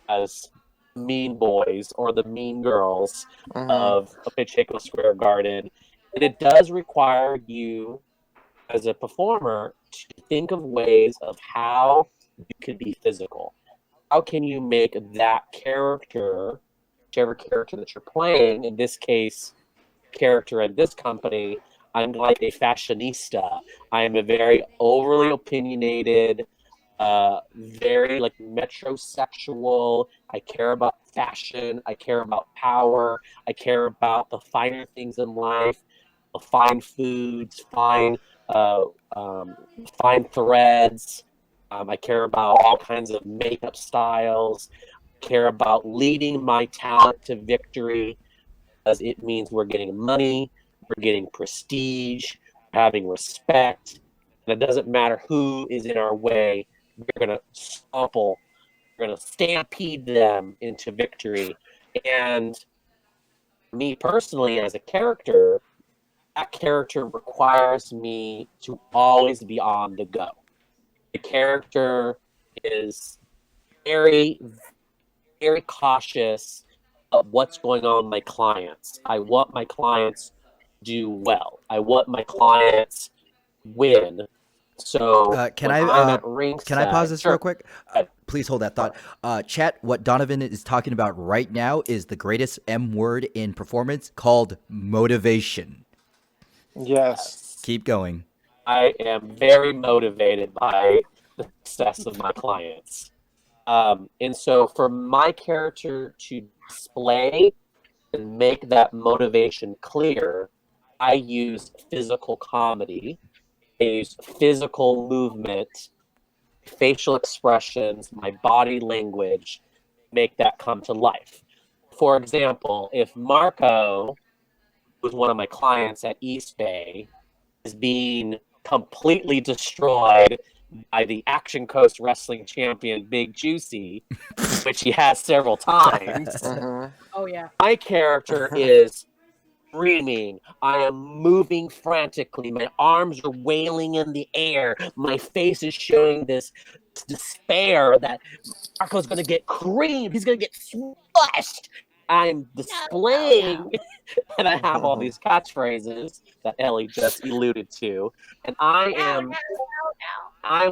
as mean boys or the mean girls of Pacheco Square Garden. And it does require you as a performer to think of ways of how you could be physical. How can you make that character, whichever character that you're playing, in this case, character at this company, I'm like a fashionista. I am a very overly opinionated, very like metrosexual. I care about fashion. I care about power. I care about the finer things in life, fine foods, uh, fine threads. I care about all kinds of makeup styles. I care about leading my talent to victory, as it means we're getting money, we're getting prestige, we're having respect. And it doesn't matter who is in our way, we're going to stomple, we're going to stampede them into victory. And me personally, as a character, that character requires me to always be on the go. The character is very, very cautious of what's going on with my clients. I want my clients to do well. I want my clients to win. So Can when I'm at ringside, can I pause this sure. real quick? Please hold that thought. Chat, what Donovan is talking about right now is the greatest M word in performance called motivation. Yes. Keep going. I am very motivated by the success of my clients. And so for my character to display and make that motivation clear, I use physical comedy. I use physical movement, facial expressions, my body language, make that come to life. For example, if Marco, who's one of my clients at East Bay, is being completely destroyed by the Action Coast Wrestling Champion Big Juicy, which he has several times, Oh yeah. my character is screaming. I am moving frantically. My arms are wailing in the air. My face is showing this despair that Marco's going to get creamed. He's going to get smushed. I'm displaying, and I have all these catchphrases that Ellie just alluded to, and I'm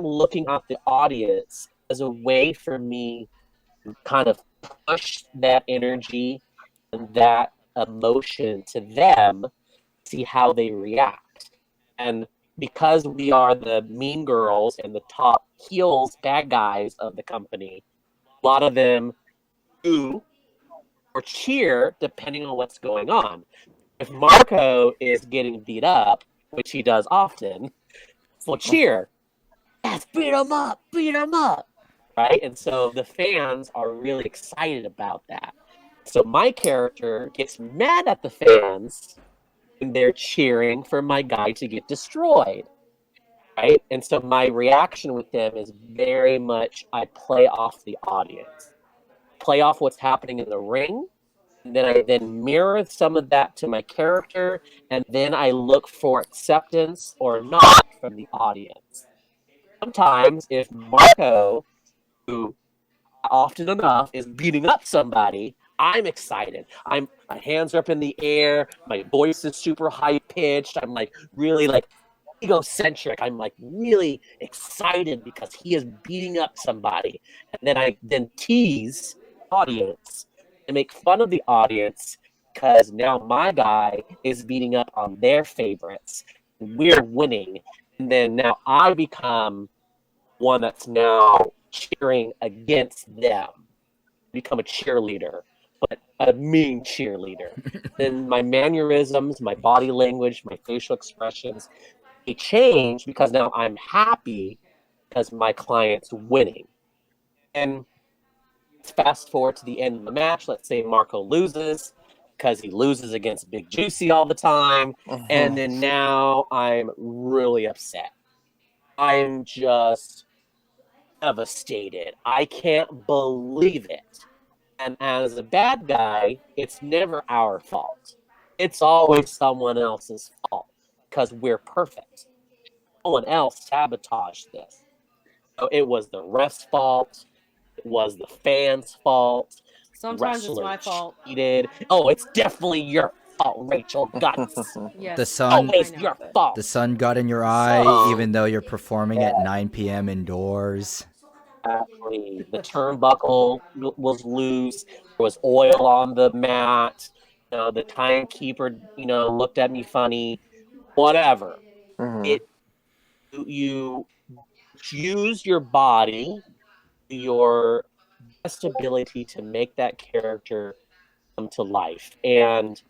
looking at the audience as a way for me to kind of push that energy and that emotion to them, see how they react. And because we are the mean girls and the top heels, bad guys of the company, a lot of them boo or cheer depending on what's going on. If Marco is getting beat up, which he does often, we'll cheer. Yes, beat him up, beat him up. Right? And so the fans are really excited about that. So my character gets mad at the fans when they're cheering for my guy to get destroyed. Right? And so my reaction with them is very much I play off the audience, play off what's happening in the ring. And then I then mirror some of that to my character, and then I look for acceptance or not from the audience. Sometimes if Marco, who often enough is beating up somebody, I'm excited. My hands are up in the air. My voice is super high pitched. I'm like really like egocentric. I'm like really excited because he is beating up somebody. And then I then tease the audience and make fun of the audience because now my guy is beating up on their favorites. We're winning. And then now I become one that's now cheering against them, become a cheerleader, but a mean cheerleader. Then my mannerisms, my body language, my facial expressions, they change because now I'm happy because my client's winning. And fast forward to the end of the match. Let's say Marco loses because he loses against Big Juicy all the time. And then now I'm really upset. I'm just devastated. I can't believe it. And as a bad guy, it's never our fault. It's always someone else's fault because we're perfect. No one else sabotaged this. So it was the ref's fault. It was the fans' fault. Sometimes it's Wrestler my fault. cheated. Oh, it's definitely your fault, Rachel Guts. Yes. The sun, Always I know. your fault. the sun got in your eye, So, even though you're performing at 9 p.m. indoors. exactly. The turnbuckle was loose. There was oil on the mat. The timekeeper, looked at me funny. Whatever. It you use your body, your best ability to make that character come to life. And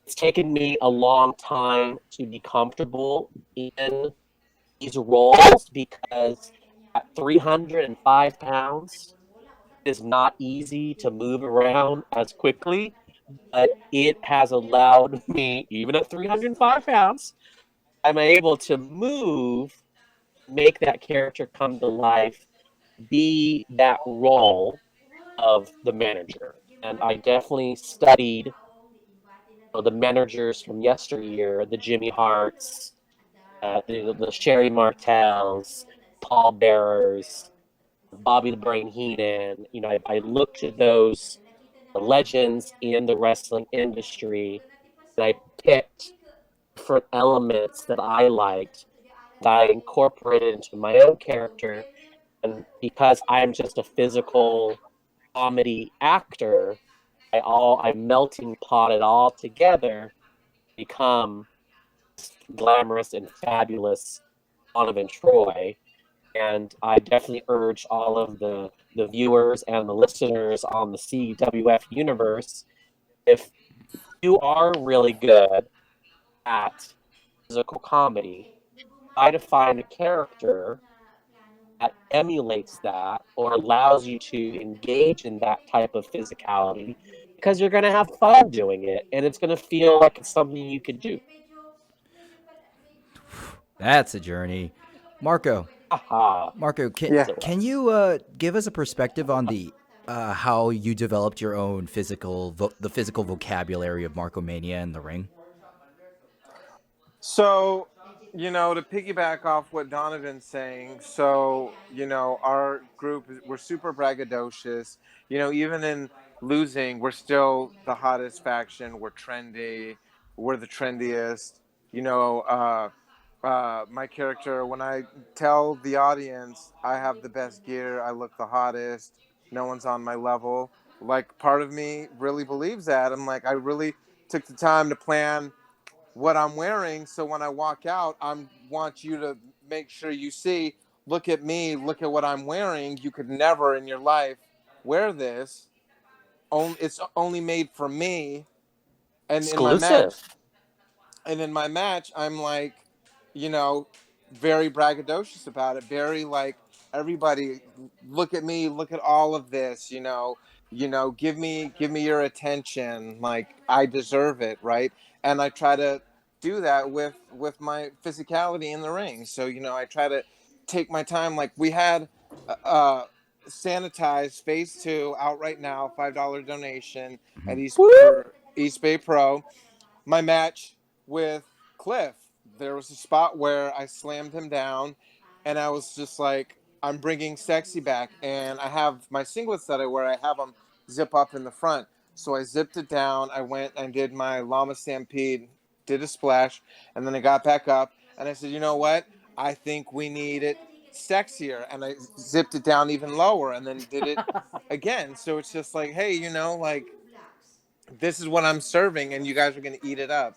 it's taken me a long time to be comfortable in these roles because at 305 pounds, it is not easy to move around as quickly, but it has allowed me, even at 305 pounds, I'm able to move, make that character come to life, be that role of the manager. And I definitely studied the managers from yesteryear, the Jimmy Harts, the Sherry Martells, Paul Bearers, Bobby the Brain Heenan. I looked at those legends in the wrestling industry, and I picked different elements that I liked that I incorporated into my own character. And because I'm just a physical comedy actor, I melting pot it all together, become glamorous and fabulous Donovan Troi. And I definitely urge all of the viewers and the listeners on the CWF universe, if you are really good at physical comedy, try to find a character that emulates that or allows you to engage in that type of physicality because you're going to have fun doing it and it's going to feel like it's something you could do. That's a journey. Marco, Aha. Yeah. can you give us a perspective on the how you developed your own the physical vocabulary of Marco Mania in the ring? So, to piggyback off what Donovan's saying, so, our group, we're super braggadocious. Even in losing, we're still the hottest faction. We're trendy. We're the trendiest. My character, when I tell the audience I have the best gear, I look the hottest, no one's on my level. Like, part of me really believes that. I'm like, I really took the time to plan what I'm wearing, so when I walk out, I want you to make sure you see, look at me, look at what I'm wearing. You could never in your life wear this. It's only made for me. And in my Exclusive. match, I'm like, you know, very braggadocious about it. Very like, everybody, look at me, look at all of this. Give me your attention. Like, I deserve it, right? And I try to do that with my physicality in the ring. So I try to take my time. Like, we had sanitized phase 2 out right now, $5 donation at East Bay Pro. My match with Cliff, there was a spot where I slammed him down, and I was just like, I'm bringing sexy back. And I have my singlets that I wear, I have them zip up in the front. So I zipped it down. I went and did my llama stampede, did a splash, and then I got back up and I said, you know what? I think we need it sexier. And I zipped it down even lower and then did it again. So it's just like, hey, like this is what I'm serving and you guys are going to eat it up.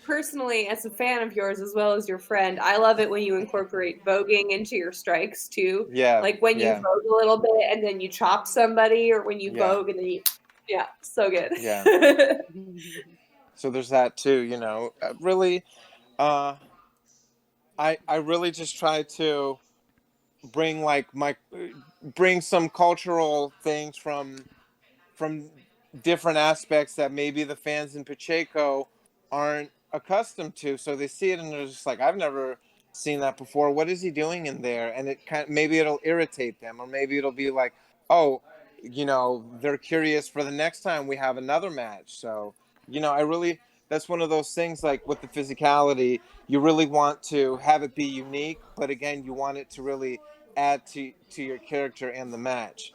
Personally, as a fan of yours as well as your friend, I love it when you incorporate voguing into your strikes too. Yeah. Like when you vogue a little bit and then you chop somebody, or when you vogue and then you, yeah, so good. Yeah. So there's that too, really, I really just try to bring bring some cultural things from different aspects that maybe the fans in Pacheco aren't accustomed to. So they see it and they're just like, I've never seen that before. What is he doing in there? And maybe it'll irritate them, or maybe it'll be like, oh, they're curious for the next time we have another match. So, that's one of those things, like with the physicality, you really want to have it be unique, but again, you want it to really add to your character and the match.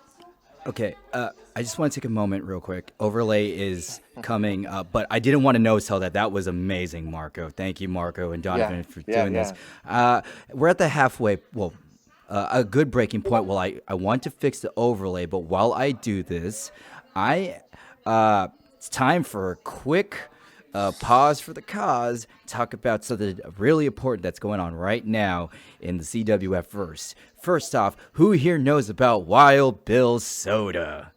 Okay, I just want to take a moment real quick. Overlay is coming up, but I didn't want to no-sell that. That was amazing, Marco. Thank you, Marco and Donovan, for doing this. We're at the halfway, a good breaking point. Well, I want to fix the overlay, but while I do this, it's time for a quick pause for the cause, talk about something really important that's going on right now in the CWF verse. First off, who here knows about Wild Bill's Soda?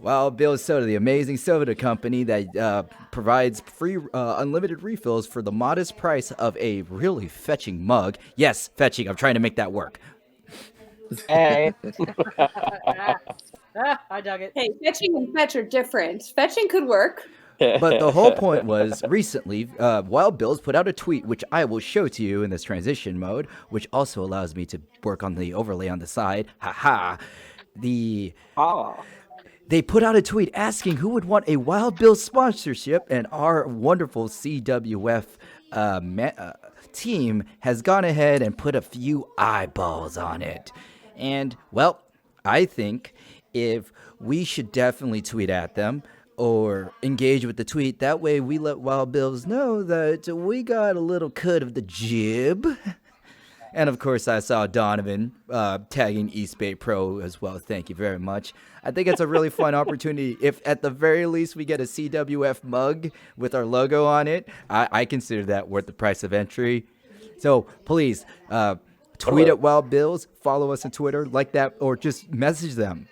Wild Bill's Soda, the amazing soda company that provides free unlimited refills for the modest price of a really fetching mug. Yes, fetching. I'm trying to make that work. Hey. I dug it. Hey, fetching and fetch are different. Fetching could work. But the whole point was, recently, Wild Bill's put out a tweet, which I will show to you in this transition mode, which also allows me to work on the overlay on the side. Haha. They put out a tweet asking who would want a Wild Bill sponsorship, and our wonderful CWF team has gone ahead and put a few eyeballs on it. And, well, I think if we should definitely tweet at them or engage with the tweet. That way we let Wild Bills know that we got a little cut of the jib. And of course, I saw Donovan tagging East Bay Pro as well. Thank you very much. I think it's a really fun opportunity. If at the very least we get a CWF mug with our logo on it, I consider that worth the price of entry. So please tweet at Wild Bills, follow us on Twitter, like that, or just message them.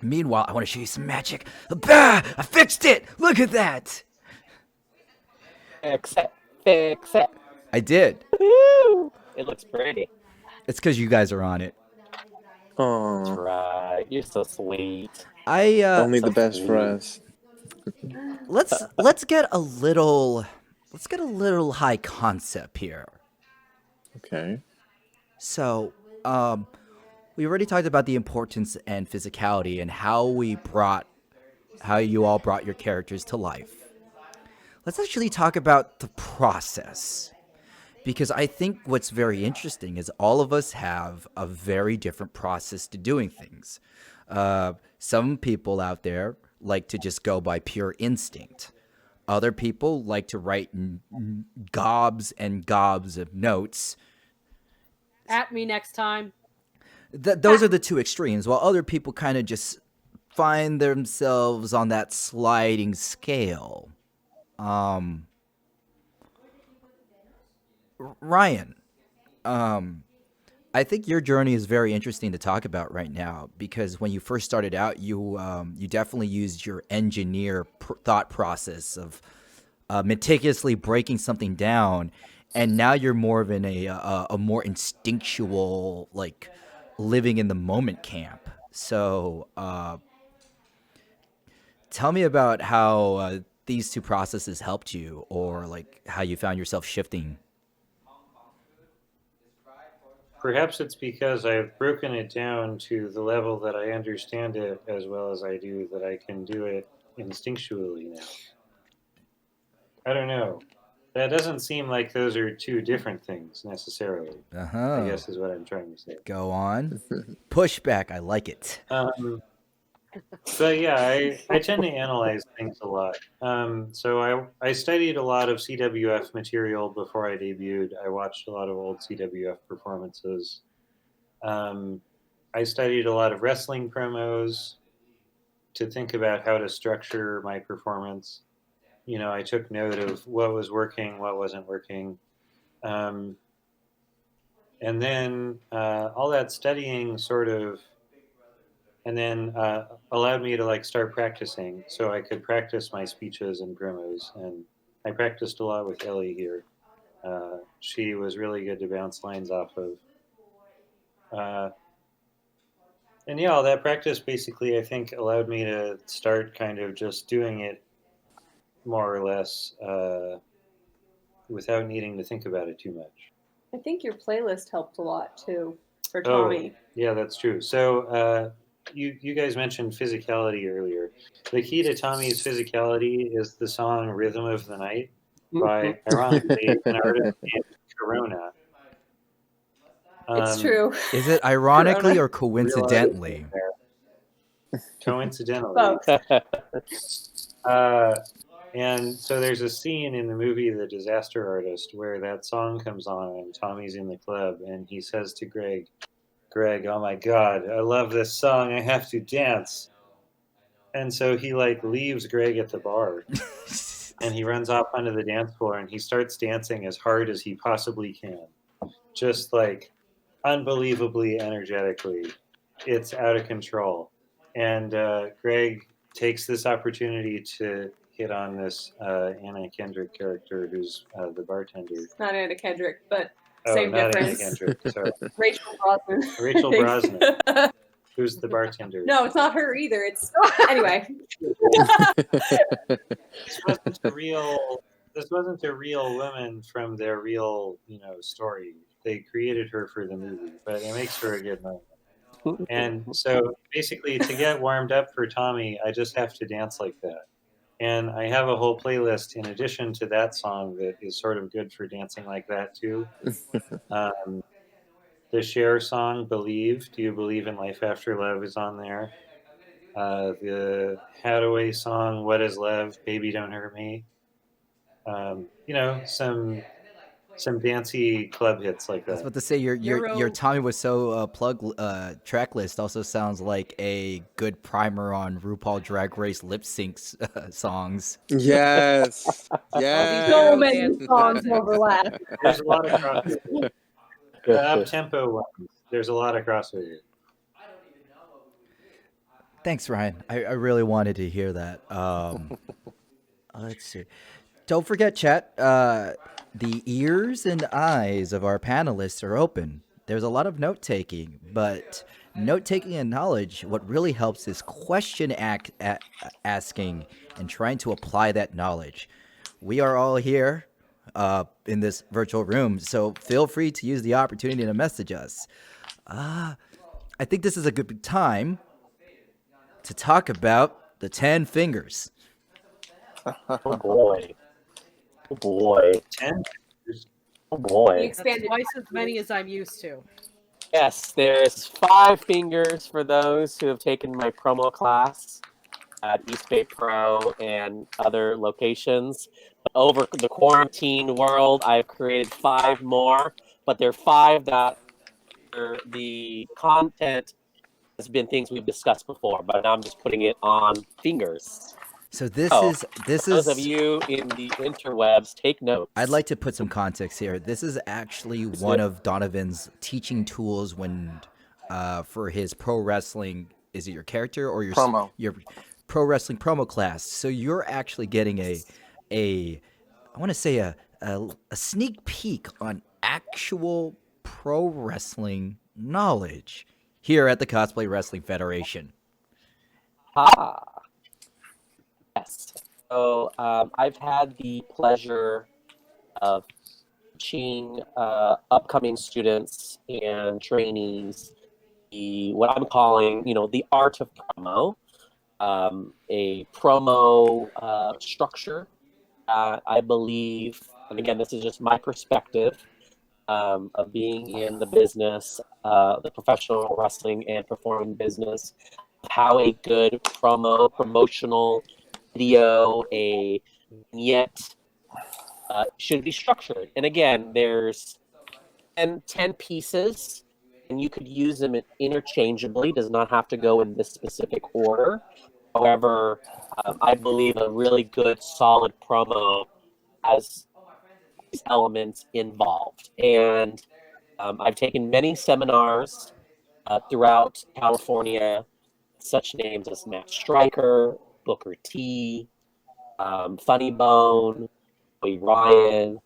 Meanwhile, I want to show you some magic. Bah! I fixed it! Look at that! Fix it. I did. Woo! It looks pretty. It's because you guys are on it. Oh, That's right. You're so sweet. only the best for us. Let's get a little high concept here. Okay. So, we already talked about the importance and physicality and how you all brought your characters to life. Let's actually talk about the process. Because I think what's very interesting is all of us have a very different process to doing things. Some people out there like to just go by pure instinct. Other people like to write gobs and gobs of notes. At me next time. Those are the two extremes, while other people kind of just find themselves on that sliding scale. Ryan, I think your journey is very interesting to talk about right now, because when you first started out, you definitely used your engineer thought process of meticulously breaking something down, and now you're more of in a more instinctual, like, living in the moment camp. So tell me about how these two processes helped you, or like how you found yourself shifting. Perhaps it's because I've broken it down to the level that I understand it as well as I do, that I can do it instinctually now. I don't know. that doesn't seem like those are two different things necessarily. I guess is what I'm trying to say. Go on. Pushback. I like it. But yeah, I tend to analyze things a lot. So I studied a lot of CWF material before I debuted. I watched a lot of old CWF performances. I studied a lot of wrestling promos to think about how to structure my performance. You know, I took note of what was working, what wasn't working. And then all that studying sort of, and then allowed me to like start practicing, so I could practice my speeches and promos. And I practiced a lot with Ellie here. She was really good to bounce lines off of. And yeah, all that practice basically, I think, allowed me to start kind of just doing it more or less without needing to think about it too much. I think your playlist helped a lot too for Tommy. Oh, yeah, that's true. So you guys mentioned physicality earlier. The key to Tommy's physicality is the song "Rhythm of the Night" by, ironically, an artist named Corona. It's true. Is it ironically Corona. or coincidentally? Coincidentally. Both. And so there's a scene in the movie The Disaster Artist where that song comes on and Tommy's in the club and he says to Greg, oh my God, I love this song. I have to dance. And so he like leaves Greg at the bar and he runs off onto the dance floor and he starts dancing as hard as he possibly can. Just like unbelievably energetically. It's out of control. And Greg takes this opportunity to hit on this Anna Kendrick character who's the bartender. Not Anna Kendrick, but Oh, same not difference. Anna Kendrick, sorry. Rachel Brosnan. Rachel Brosnan, who's the bartender. No, it's not her either. It's anyway. This wasn't a real woman from their real, story. They created her for the movie, but it makes for a good moment. And so basically to get warmed up for Tommy, I just have to dance like that. And I have a whole playlist in addition to that song that is sort of good for dancing like that too. The Cher song, Believe, Do You Believe in Life After Love is on there. The Hathaway song, What Is Love, Baby Don't Hurt Me. Some dancey club hits like that. I was about to say your Tommy Was So plug track list also sounds like a good primer on RuPaul Drag Race lip syncs songs. Yes. Yes. So many songs overlap. There's a lot of crossover. The up-tempo ones. There's a lot of crossover. Thanks, Ryan. I really wanted to hear that. Let's see. Don't forget, chat. The ears and eyes of our panelists are open. There's a lot of note taking, but note taking and knowledge, what really helps is question asking and trying to apply that knowledge. We are all here in this virtual room, so feel free to use the opportunity to message us. I think this is a good time to talk about the 10 fingers. Oh boy. Oh boy. 10? Oh boy. That's twice as many as I'm used to. Yes, there's 5 fingers for those who have taken my promo class at East Bay Pro and other locations. Over the quarantine world, I've created 5 more, but they're 5 that the content has been things we've discussed before, but now I'm just putting it on fingers. So this those is of you in the interwebs, take notes. I'd like to put some context here. This is actually one of Donovan's teaching tools when for his pro wrestling. Is it your character or your Promo? Your pro wrestling promo class. So you're actually getting I want to say a sneak peek on actual pro wrestling knowledge here at the Cosplay Wrestling Federation. Yes. So I've had the pleasure of teaching upcoming students and trainees what I'm calling, the art of promo, a promo structure. I believe and again, this is just my perspective of being in the business, the professional wrestling and performing business, how a good promotional video, a vignette should be structured. And again, there's 10 pieces, and you could use them interchangeably. Does not have to go in this specific order. However, I believe a really good, solid promo has these elements involved. And I've taken many seminars throughout California, such names as Matt Stryker, Booker T, Funny Bone, Ryan.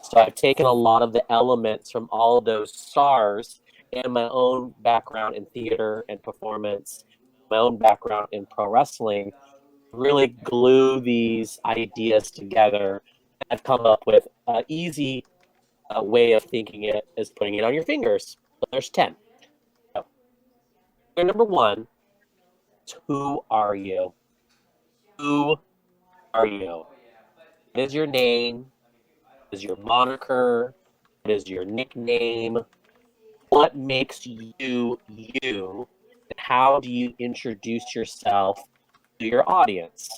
So I've taken a lot of the elements from all of those stars and my own background in theater and performance, my own background in pro wrestling, really glue these ideas together. I've come up with an easy way of thinking it is putting it on your fingers. So there's 10. So, number 1, who are you? Who are you? What is your name? What is your moniker? What is your nickname? What makes you you? And how do you introduce yourself to your audience?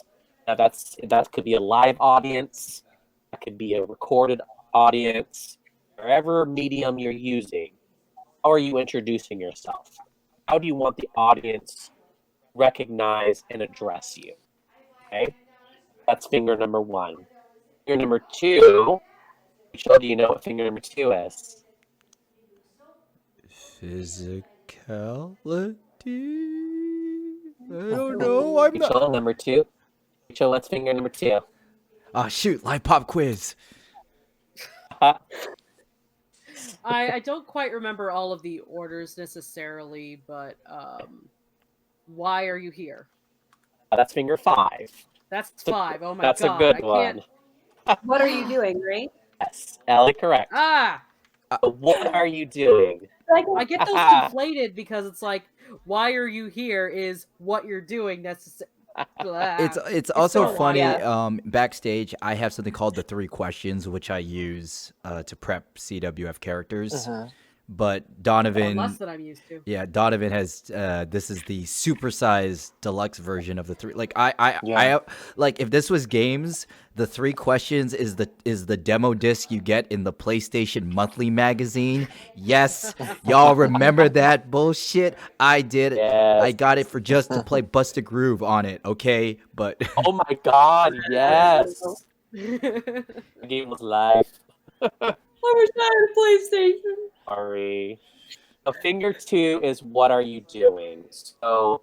Now that could be a live audience, that could be a recorded audience, wherever medium you're using. How are you introducing yourself? How do you want the audience to recognize and address you? Okay, that's finger number 1. Finger number 2. Rachel, do you know what finger number 2 is? Physicality? I don't know. I'm not. Rachel, number 2. Rachel, what's finger number 2? Ah, shoot. Live pop quiz. I don't quite remember all of the orders necessarily, but why are you here? That's finger 5. That's 5. Oh my That's god. a good I can't... one. What are you doing, right? Yes, Ellie, correct. Ah! What are you doing? I get those conflated because it's like, why are you here is what you're doing. It's also so funny. wild. Backstage, I have something called the 3 questions, which I use to prep CWF characters. But Donovan, less than I'm used to. yeah, Donovan has. This is the supersized deluxe version of the 3. Like I like if this was games, the 3 questions is the demo disc you get in the PlayStation Monthly magazine. Yes, y'all remember that bullshit? I did. Yes. I got it for just to play Bust a Groove on it. Okay, but Oh my god, yes. The game was live. I wish I had a PlayStation. Sorry. So finger 2 is what are you doing? So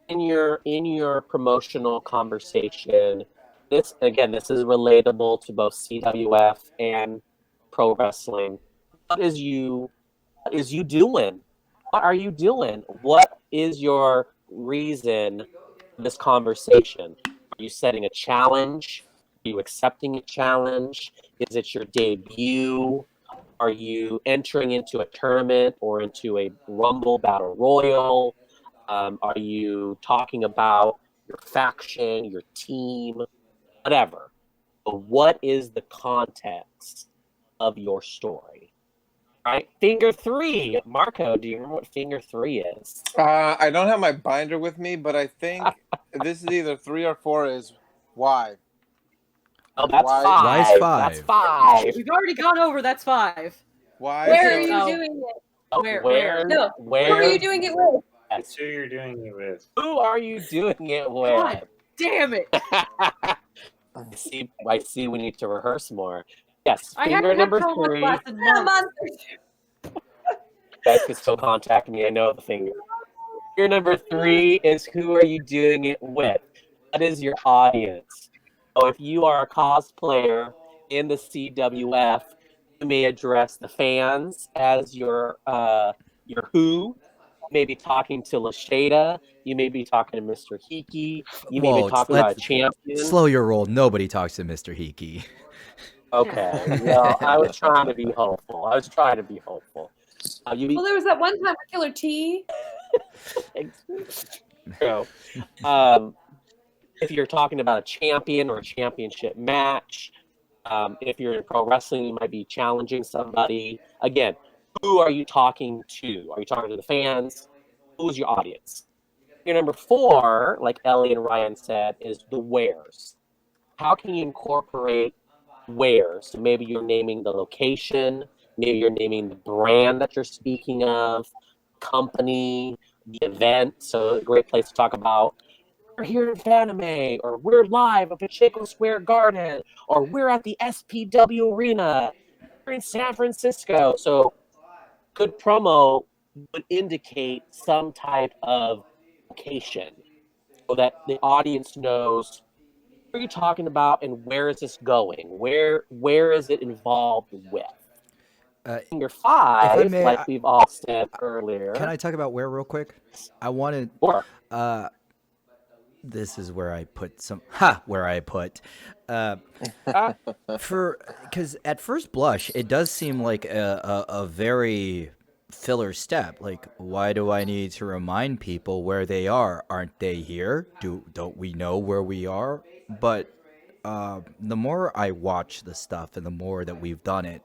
in your promotional conversation, this is relatable to both CWF and pro wrestling. What is you doing? What are you doing? What is your reason for this conversation? Are you setting a challenge? Are you accepting a challenge? Is it your debut? Are you entering into a tournament or into a Rumble Battle Royal? Are you talking about your faction, your team, whatever? But what is the context of your story? All right, finger 3. Marco, do you remember what finger 3 is? I don't have my binder with me, but I think this is either 3 or 4 is why. Oh, that's Why- 5. Why is 5? That's 5. We've already gone over. That's 5. Why? Where are So- you Oh. doing it? Where? No. Where? Who are you doing it with? Yes. Who you're doing it with? Who are you doing it with? God damn it! I see. We need to rehearse more. Yes, I finger haven't had number promo 3. class in Come months. on. You guys can still contact me. I know the finger. Finger number 3 is who are you doing it with? What is your audience? So if you are a cosplayer in the CWF, you may address the fans as your who. You may be talking to Lashada. You may be talking to Mr. Hiki. You may Whoa, be talking about a champion. Slow your roll. Nobody talks to Mr. Hiki. Okay. Well, I was trying to be hopeful. Well, there was that one time with Killer T. So, if you're talking about a champion or a championship match, If you're in pro wrestling, you might be challenging somebody. Again, who are you talking to? Are you talking to the fans? Who's your audience? Your number 4, like Ellie and Ryan said, is the wares. How can you incorporate wares? So maybe you're naming the location, maybe you're naming the brand that you're speaking of, company, the event. So a great place to talk about, we're here in Fanime, or we're live at Pacheco Square Garden, or we're at the SPW Arena, we're in San Francisco. So good promo would indicate some type of location so that the audience knows what are you talking about and where is this going? Where is it involved with? Finger If I 5, may, like we've all said earlier. can I talk about where real quick? I wanted. Sure. This is where I put where I put. Because at first blush, it does seem like a very filler step. Like, why do I need to remind people where they are? Aren't they here? Don't we know where we are? But the more I watch the stuff and the more that we've done it,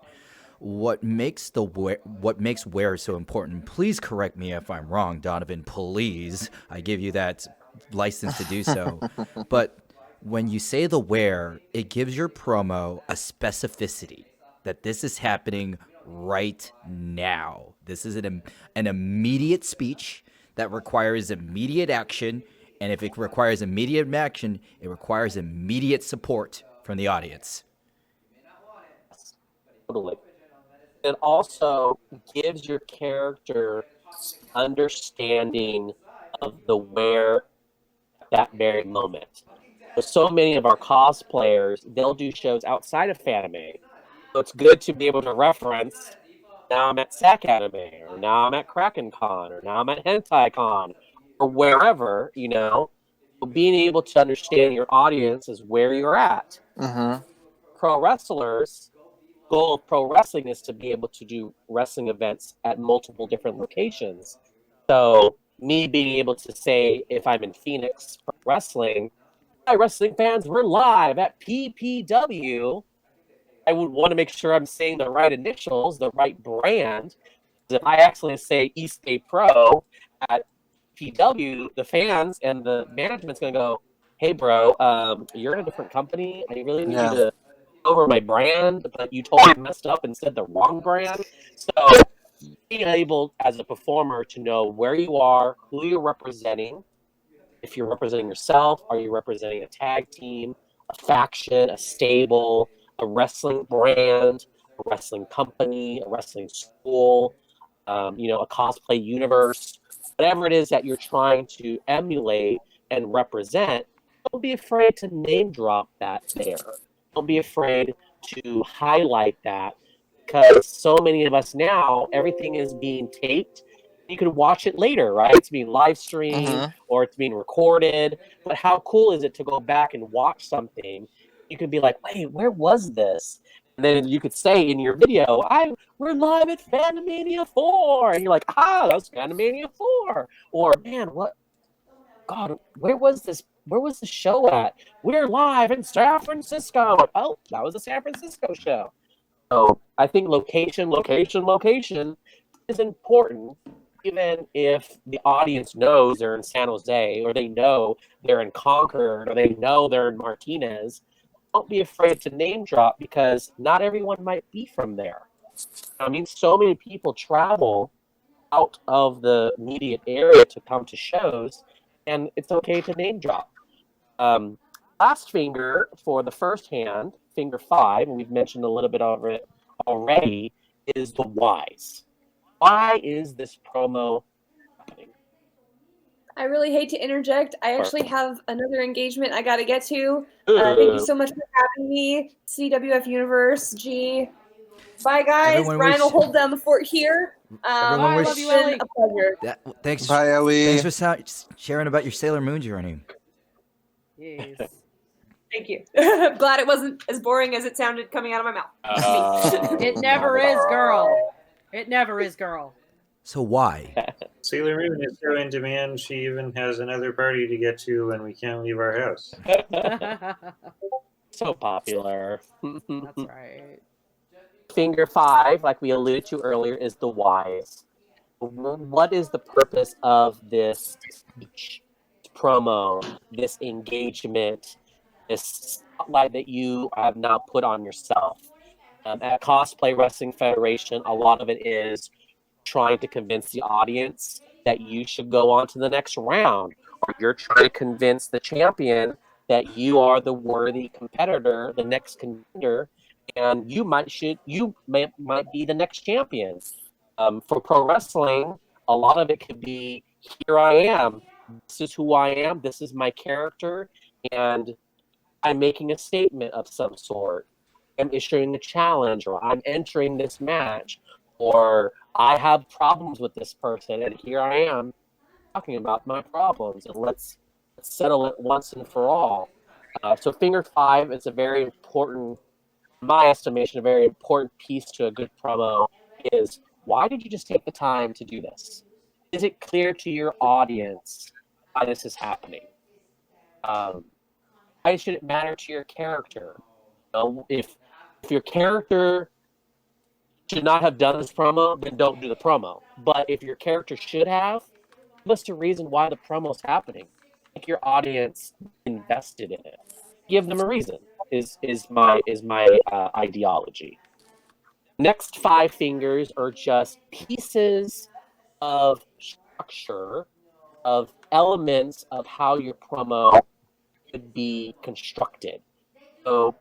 what makes where so important? Please correct me if I'm wrong, Donovan. Please, I give you that license to do so. But when you say the where, it gives your promo a specificity that this is happening right now. This is an immediate speech that requires immediate action. And if it requires immediate action, it requires immediate support from the audience. Totally. It also gives your character understanding of the where at that very moment. So many of our cosplayers, they'll do shows outside of Fanime. So it's good to be able to reference, now I'm at Sac Anime, or now I'm at Krakencon, or now I'm at HentaiCon, or wherever, being able to understand your audience is where you're at. Pro wrestlers, goal of pro wrestling is to be able to do wrestling events at multiple different locations. So me being able to say, if I'm in Phoenix wrestling, hi wrestling fans, we're live at PPW. I would want to make sure I'm saying the right initials, the right brand. If I actually say East Bay Pro at PW, the fans and the management's going to go, hey, bro, you're in a different company. I really need you to go over my brand, but you totally messed up and said the wrong brand. So being able, as a performer, to know where you are, who you're representing, if you're representing yourself, are you representing a tag team, a faction, a stable, a wrestling brand, a wrestling company, a wrestling school, a cosplay universe, whatever it is that you're trying to emulate and represent, don't be afraid to name drop that there. Don't be afraid to highlight that, because so many of us now, everything is being taped. You can watch it later, right? It's being live streamed or it's being recorded. But how cool is it to go back and watch something? You can be like, wait, where was this? And then you could say in your video, we're live at Fanimania 4. And you're like, that was Fanimania 4. Or, man, God, where was this? Where was the show at? We're live in San Francisco. Oh, that was a San Francisco show. So I think location is important, even if the audience knows they're in San Jose, or they know they're in Concord, or they know they're in Martinez. Don't be afraid to name drop, because not everyone might be from there. I mean, so many people travel out of the immediate area to come to shows, and it's okay to name drop. Last finger for the first hand, finger 5, and we've mentioned a little bit of it already, is the whys. Why is this promo happening? I really hate to interject. I actually have another engagement I got to get to. Thank you so much for having me, CWF Universe. G. Bye, guys. Everyone Ryan will hold down the fort here. Everyone love you, Ellie. A pleasure. Thanks. Bye, Ellie. Thanks for sharing about your Sailor Moon journey. Yes. Thank you. Glad it wasn't as boring as it sounded coming out of my mouth. It never is, girl. It never is, girl. So why? Sailor Moon is so in demand, she even has another party to get to when we can't leave our house. So popular. That's right. Finger 5, like we alluded to earlier, is the whys. What is the purpose of this speech, promo, this engagement, this spotlight that you have now put on yourself? At Cosplay Wrestling Federation, a lot of it is trying to convince the audience that you should go on to the next round, or you're trying to convince the champion that you are the worthy competitor, the next contender, and might be the next champion. For pro wrestling, a lot of it could be, here I am, this is who I am, this is my character, and I'm making a statement of some sort. I'm issuing a challenge, or I'm entering this match, or I have problems with this person, and here I am talking about my problems, and let's settle it once and for all. So Finger 5 is a very important, in my estimation, a very important piece to a good promo is, why did you just take the time to do this? Is it clear to your audience why this is happening? Why should it matter to your character? If your character should not have done this promo, then don't do the promo. But if your character should have, give us a reason why the promo's happening. Make your audience invested in it. Give them a reason. Is my ideology. Next 5 fingers are just pieces of structure, of elements of how your promo could be constructed. So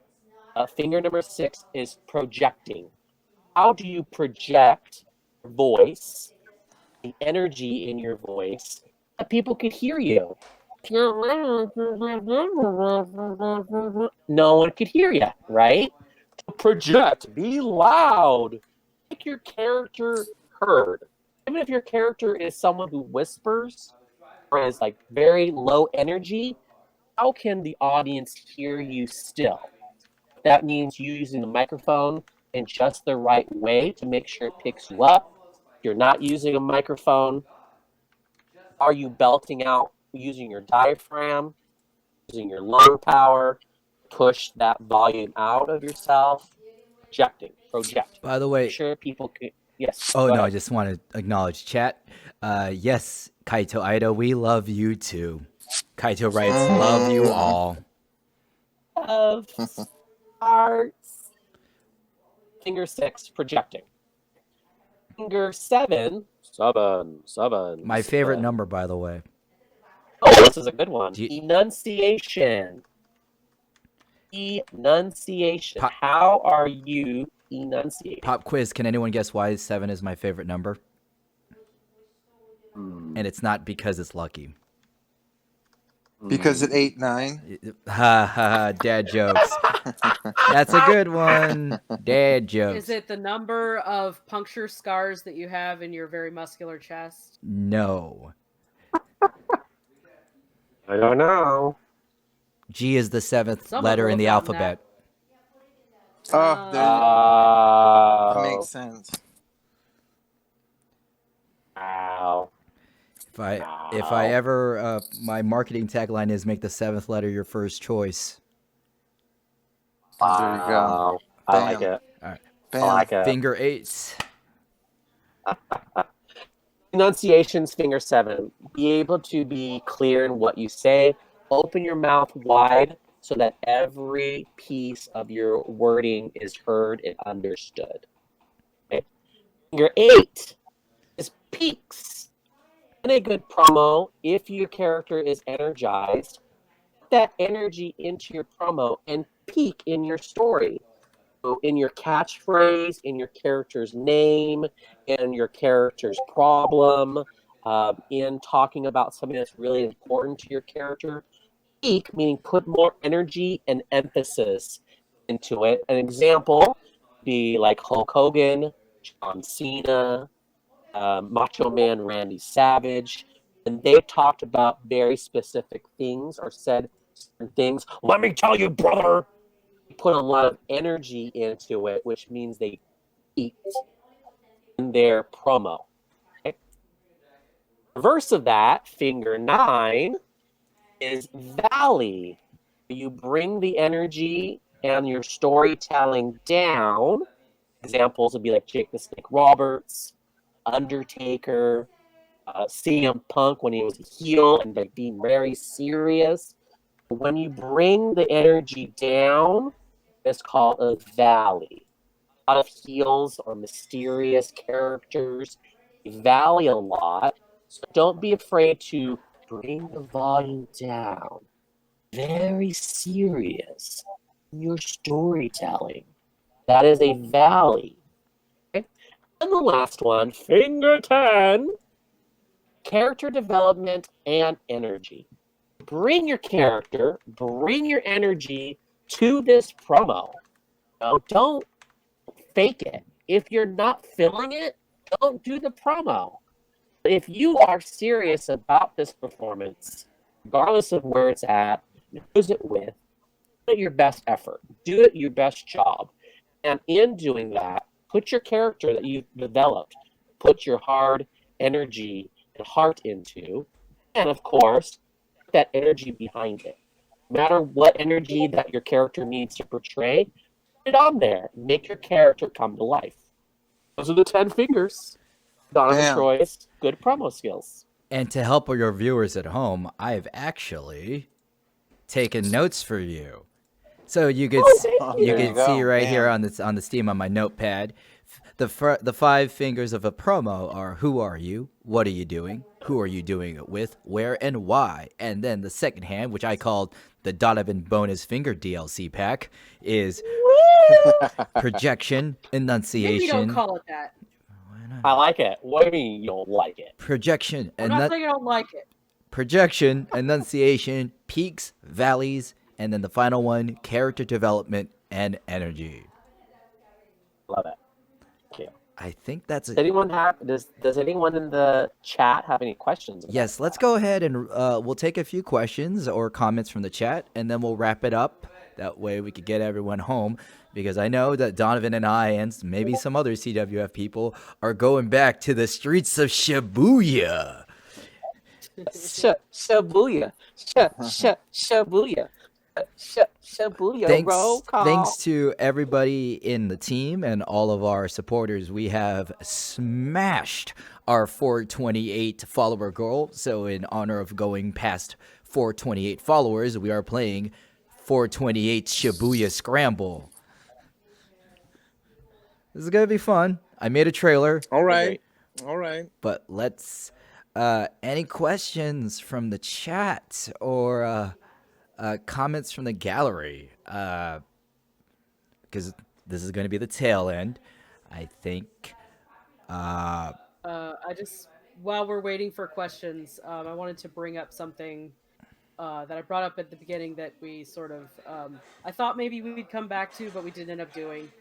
finger number 6 is projecting. How do you project your voice, the energy in your voice, that people can hear you? No one could hear you, right? Project, be loud, make your character heard. Even if your character is someone who whispers or is like very low energy, how can the audience hear you still? That means you using the microphone in just the right way to make sure it picks you up. If you're not using a microphone, are you belting out using your diaphragm, using your lung power, push that volume out of yourself? Project. By the way, Make sure people can. Yes. oh go no, I ahead. just want to acknowledge chat. Yes, Kaito Ida, we love you too. Kaito writes, love you all. Of hearts. Finger 6, projecting. Finger 7. My favorite number, by the way. Oh, this is a good one. Do you- Enunciation. How are you enunciating? Pop quiz, can anyone guess why 7 is my favorite number? And it's not because it's lucky. Because it 8-9. Ha ha ha, dad jokes. That's a good one. Dad jokes. Is it the number of puncture scars that you have in your very muscular chest? No. I don't know. G is the 7th Someone letter in will the have alphabet. Oh, that Oh. makes sense. Wow. If I ever my marketing tagline is make the 7th letter your first choice. There you go. Wow. I like Bam. it. All right. Bam. I like it. Finger 8. Enunciations, finger 7. Be able to be clear in what you say. Open your mouth wide so that every piece of your wording is heard and understood. Okay. Finger 8 is peaks. In a good promo, if your character is energized, put that energy into your promo and peak in your story. So in your catchphrase, in your character's name, in your character's problem, in talking about something that's really important to your character. Peak, meaning put more energy and emphasis into it. An example would be like Hulk Hogan, John Cena, Macho Man Randy Savage, and they talked about very specific things or said certain things. Let me tell you, brother, put a lot of energy into it, which means they peaked in their promo. Okay? Reverse of that, finger 9, is valley. You bring the energy and your storytelling down. Examples would be like Jake the Snake Roberts, Undertaker, CM Punk when he was a heel and like being very serious. When you bring the energy down, it's called a valley. A lot of heels or mysterious characters valley a lot, so don't be afraid to bring the volume down. Very serious in your storytelling. That is a valley. Okay? And the last one, finger 10, character development and energy. Bring your character, bring your energy to this promo. Don't fake it. If you're not feeling it, don't do the promo. If you are serious about this performance, regardless of where it's at, who's it with, do it your best effort. Do it your best job. And in doing that, put your character that you've developed, put your hard energy and heart into, and of course, put that energy behind it. No matter what energy that your character needs to portray, put it on there. Make your character come to life. Those are the 10 fingers. Donovan Bam. Troy's good promo skills. And to help your viewers at home, I've actually taken notes for you. So you could you There you could see go. right here Bam. on the Steam on my notepad. The 5 fingers of a promo are: who are you? What are you doing? Who are you doing it with? Where and why? And then the second hand, which I called the Donovan bonus finger DLC pack, is projection, Maybe enunciation. don't call it that. I like it. What do you mean you don't like it? Projection, I'm not saying I don't like it. projection, enunciation, peaks, valleys, and then the final one, character development and energy. Love it. Thank you. I think that's Does it. anyone have does anyone in the chat have any questions? About Yes, let's go ahead and we'll take a few questions or comments from the chat, and then we'll wrap it up. That way we could get everyone home, because I know that Donovan and I and maybe some other CWF people are going back to the streets of Shibuya. Shabuya. Shabuya. Shabuya. Roll call. Thanks to everybody in the team and all of our supporters. We have smashed our 428 follower goal. So in honor of going past 428 followers, we are playing 428 Shibuya Scramble. This is going to be fun. I made a trailer. All right. All right. But let's any questions from the chat or comments from the gallery, because this is going to be the tail end, I think. I just, while we're waiting for questions, I wanted to bring up something that I brought up at the beginning that we sort of, I thought maybe we'd come back to, but we didn't end up doing.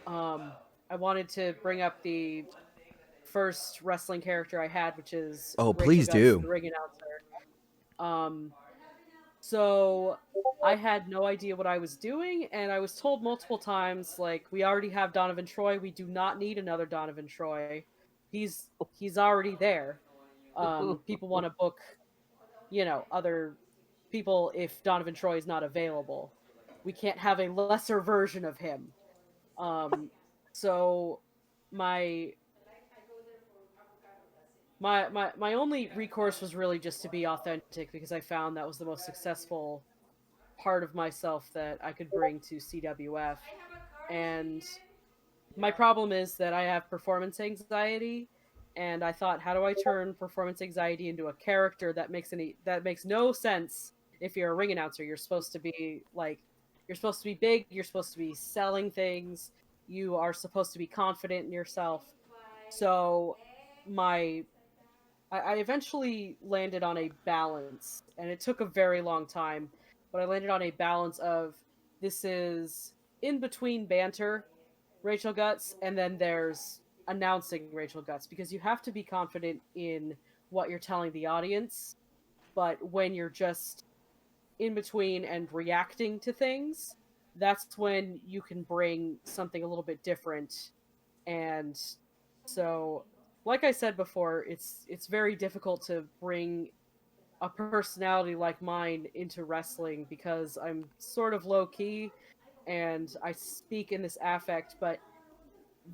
I wanted to bring up the first wrestling character I had, which is Oh, Rachel please Guts, do. the ring announcer. So I had no idea what I was doing, and I was told multiple times, like, we already have Donovan Troi. We do not need another Donovan Troi. He's already there. People want to book, other people if Donovan Troi is not available. We can't have a lesser version of him. So my only recourse was really just to be authentic, because I found that was the most successful part of myself that I could bring to CWF. And my problem is that I have performance anxiety, and I thought, how do I turn performance anxiety into a character that makes no sense? If you're a ring announcer, you're supposed to be big, you're supposed to be selling things, you are supposed to be confident in yourself. So I eventually landed on a balance, and it took a very long time, but I landed on a balance of, this is in between banter, Rachel Guts, and then there's announcing Rachel Guts, because you have to be confident in what you're telling the audience, but when you're just in between and reacting to things, that's when you can bring something a little bit different. And so, like I said before, it's very difficult to bring a personality like mine into wrestling because I'm sort of low key and I speak in this affect, but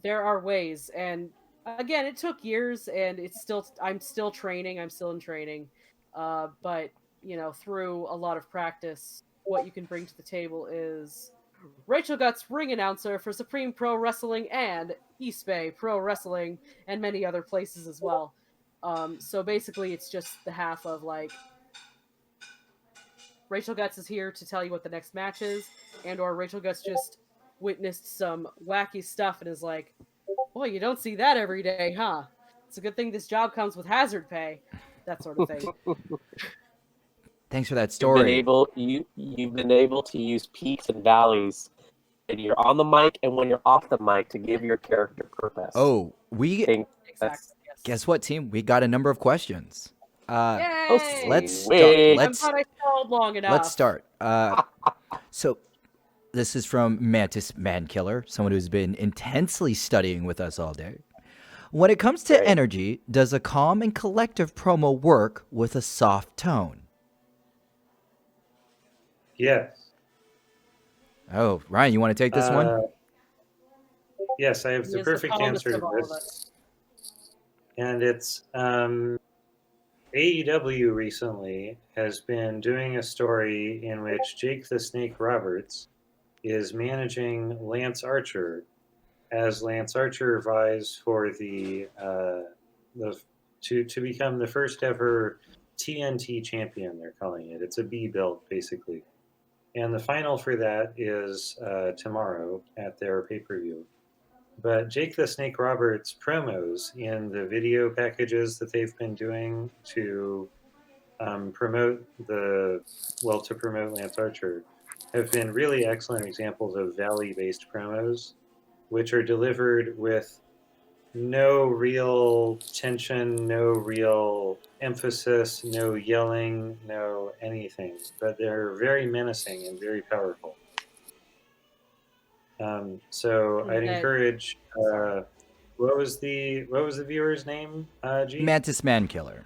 there are ways. And again, it took years, and I'm still training. I'm still in training, but through a lot of practice, what you can bring to the table is Rachel Guts, ring announcer for Supreme Pro Wrestling and East Bay Pro Wrestling, and many other places as well. So basically, it's just the half of like Rachel Guts is here to tell you what the next match is, and or Rachel Guts just witnessed some wacky stuff and is like, boy, you don't see that every day, huh? It's a good thing this job comes with hazard pay. That sort of thing. Thanks for that You've been story. you've been able to use peaks and valleys, and you're on the mic and when you're off the mic to give your character purpose. Oh, we I think Exactly. Yes. guess what, team? We got a number of questions. Yay! Let's sweet. I'm glad I stalled long enough. Let's start. So this is from Mantis Mankiller, someone who's been intensely studying with us all day. When it comes to Great. energy, does a calm and collective promo work with a soft tone? Yes. Oh, Ryan, you want to take this one? Yes, I have He the is the perfect calmest answer of to all of this. And it's AEW recently has been doing a story in which Jake the Snake Roberts is managing Lance Archer as Lance Archer vies for the to become the first ever TNT champion. They're calling it. It's a B belt basically, and the final for that is tomorrow at their pay-per-view. But Jake the Snake Roberts promos in the video packages that they've been doing to promote Lance Archer have been really excellent examples of Valley-based promos, which are delivered with no real tension, no real emphasis, no yelling, no anything, but they're very menacing and very powerful. So I'd encourage. What was the viewer's name? G? Mantis Mankiller.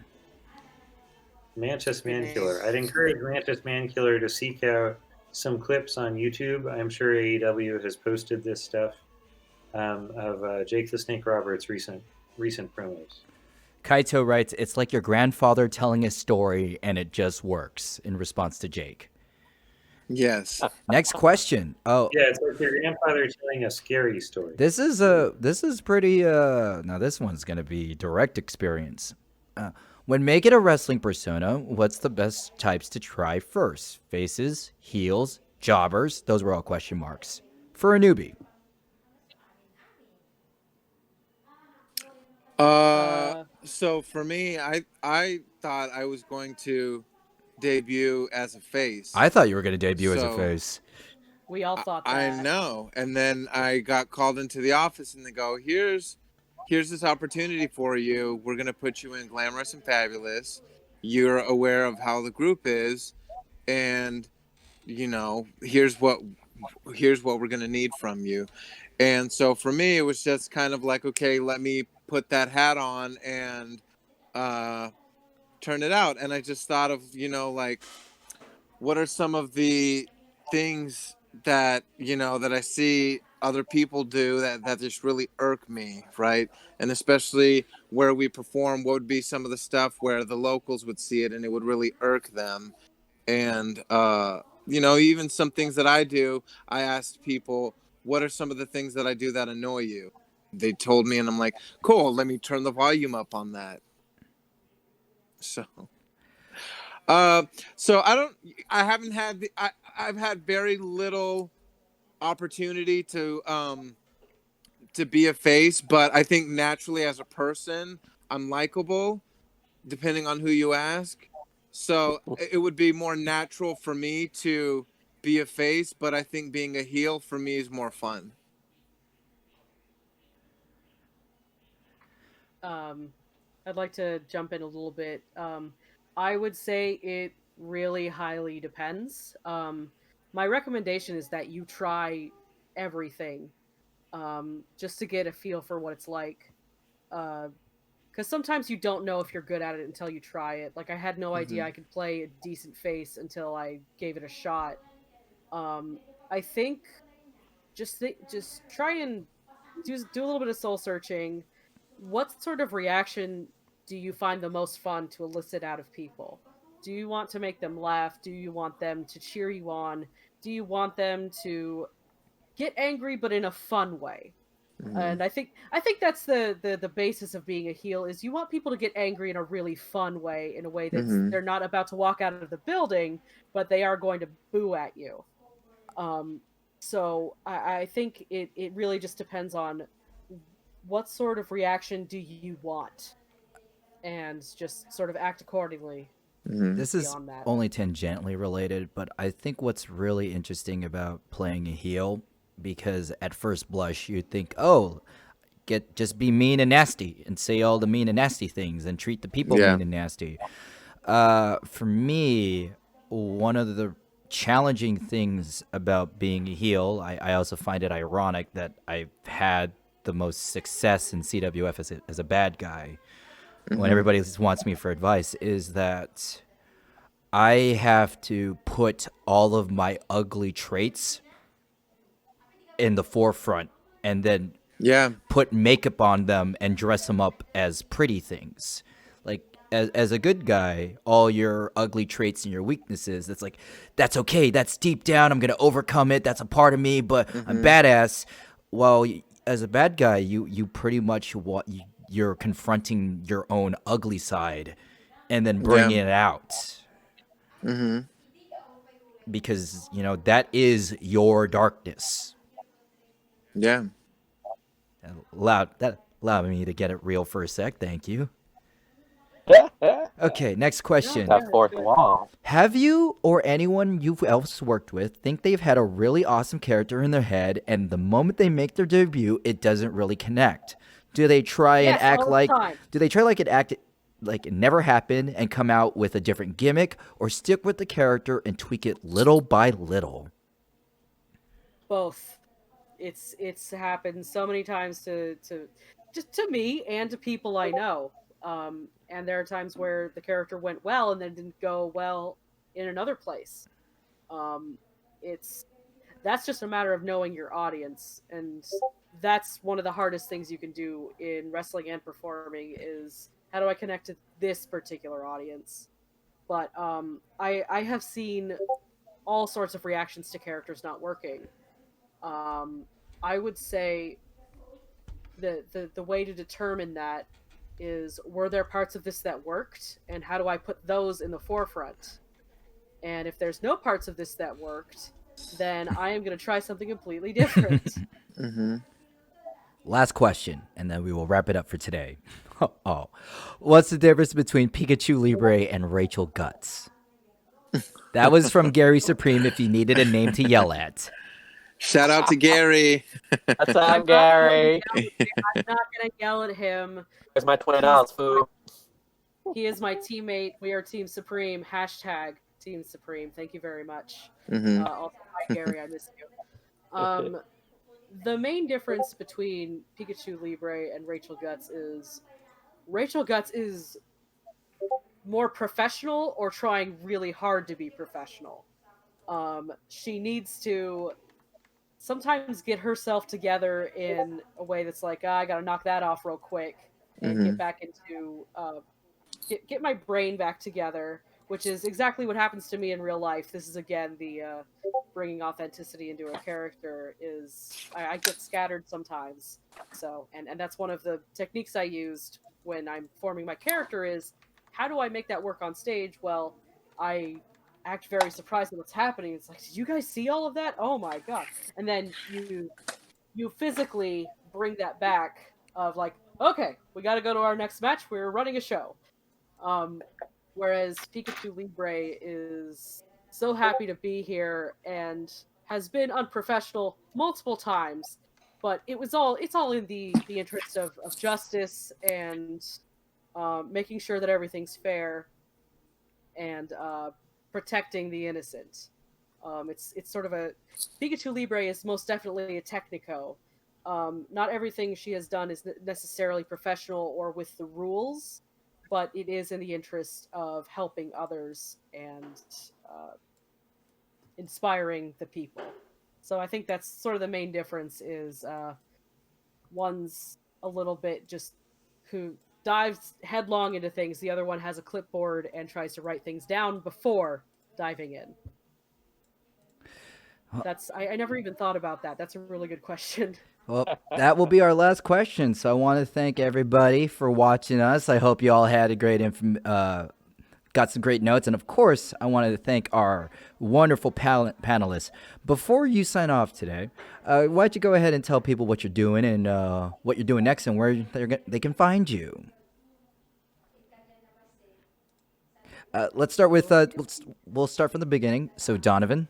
Mantis Mankiller. I'd encourage Mantis Mankiller to seek out some clips on YouTube. I'm sure AEW has posted this stuff of Jake the Snake Roberts' recent promos. Kaito writes, "It's like your grandfather telling a story, and it just works." In response to Jake. Yes. Next question. Oh, Yeah, it's like your grandfather telling a scary story. this is pretty. Now this one's gonna be direct experience. When making a wrestling persona, what's the best types to try first? Faces, heels, jobbers. Those were all question marks for a newbie. So for me, I thought I was going to debut as a face. I thought you were gonna debut as a face. We all thought that. I know. And then I got called into the office and they go, here's this opportunity for you. We're going to put you in Glamorous and Fabulous. You're aware of how the group is. And, here's what we're going to need from you. And so for me, it was just kind of like, okay, let me put that hat on and turn it out. And I just thought of, like, what are some of the things that that I see other people do that just really irk me, right? And especially where we perform, what would be some of the stuff where the locals would see it and it would really irk them? And even some things that I do, I asked people, what are some of the things that I do that annoy you? They told me, and I'm like, cool, let me turn the volume up on that. So I've had very little opportunity to be a face, but I think naturally as a person, I'm likable, depending on who you ask. So it would be more natural for me to be a face, but I think being a heel for me is more fun. I'd like to jump in a little bit. I would say it really highly depends. My recommendation is that you try everything, just to get a feel for what it's like. because sometimes you don't know if you're good at it until you try it. Like I had no idea I could play a decent face until I gave it a shot. I think just try and do a little bit of soul searching. What sort of reaction do you find the most fun to elicit out of people? Do you want to make them laugh? Do you want them to cheer you on? Do you want them to get angry but in a fun way? And I think that's the basis of being a heel is you want people to get angry in a really fun way, in a way that they're not about to walk out of the building, but they are going to boo at you. So I think it really just depends on what sort of reaction do you want, and just sort of act accordingly. This is Beyond that. only tangentially related, but I think what's really interesting about playing a heel, because at first blush you'd think, oh, just be mean and nasty and say all the mean and nasty things and treat the people mean and nasty. For me, one of the challenging things about being a heel, I also find it ironic that I've had the most success in CWF as a bad guy when everybody wants me for advice, is that I have to put all of my ugly traits in the forefront and then put makeup on them and dress them up as pretty things. Like as a good guy, all your ugly traits and your weaknesses, it's like, that's okay, that's deep down, I'm gonna overcome it, that's a part of me, but I'm badass. Well, as a bad guy, you pretty much you're confronting your own ugly side and then bringing it out. Because that is your darkness. Yeah. That allowed me to get it real for a sec. Thank you. Okay, next question. That fourth wall. Have you or anyone you've else worked with think they've had a really awesome character in their head, and the moment they make their debut, it doesn't really connect? Do they try and act like? Do they try like it never happened and come out with a different gimmick, or stick with the character and tweak it little by little? Both. It's happened so many times to just to me and to people I know. And there are times where the character went well and then didn't go well in another place. That's just a matter of knowing your audience, and that's one of the hardest things you can do in wrestling and performing is how do I connect to this particular audience? But I have seen all sorts of reactions to characters not working. I would say the way to determine that is, were there parts of this that worked, and how do I put those in the forefront? And if there's no parts of this that worked, then I am going to try something completely different. Last question, and then we will wrap it up for today. Oh, what's the difference between Pikachu Libre and Rachel Guts? That was from Gary Supreme, if you needed a name to yell at. Shout out to Gary. That's on Gary. I'm not going to yell at him. There's my $20, fool. He is my teammate. We are Team Supreme. # Team Supreme. Thank you very much. Also, hi, Gary. I miss you. The main difference between Pikachu Libre and Rachel Guts is Rachel Guts is more professional or trying really hard to be professional. She needs to sometimes get herself together in a way that's like, I gotta knock that off real quick and get back into get my brain back together, which is exactly what happens to me in real life. This is again the bringing authenticity into a character is I get scattered sometimes. So and that's one of the techniques I used when I'm forming my character is, how do I make that work on stage? Well, I act very surprised at what's happening. It's like, did you guys see all of that? Oh my god. And then you physically bring that back of like, okay, we got to go to our next match. We're running a show. Whereas Pikachu Libre is so happy to be here and has been unprofessional multiple times, but it's all in the interest of justice and making sure that everything's fair and protecting the innocent. It's sort of a Pikachu Libre is most definitely a technico, Not everything she has done is necessarily professional or with the rules, but it is in the interest of helping others and inspiring the people. So I think that's sort of the main difference is one's a little bit just who dives headlong into things. The other one has a clipboard and tries to write things down before diving in. That's I never even thought about that. That's a really good question. Well, that will be our last question. So I want to thank everybody for watching us. I hope you all had a great got some great notes. And of course, I wanted to thank our wonderful panelists. Before you sign off today, why don't you go ahead and tell people what you're doing and what you're doing next and where they can find you. Let's start with, we'll start from the beginning. So Donovan.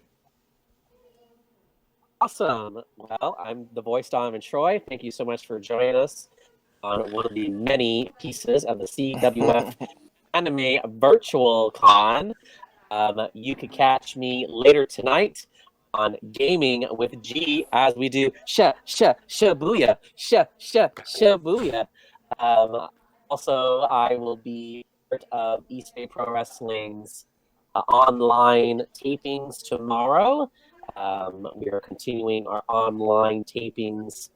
Awesome. Well, I'm the voice Donovan Troi. Thank you so much for joining us on one of the many pieces of the CWF Anime Virtual Con. You could catch me later tonight on Gaming with G as we do Shabuya. Shabuya. Also, I will be part of Eastbay Pro Wrestling's online tapings tomorrow. We are continuing our online tapings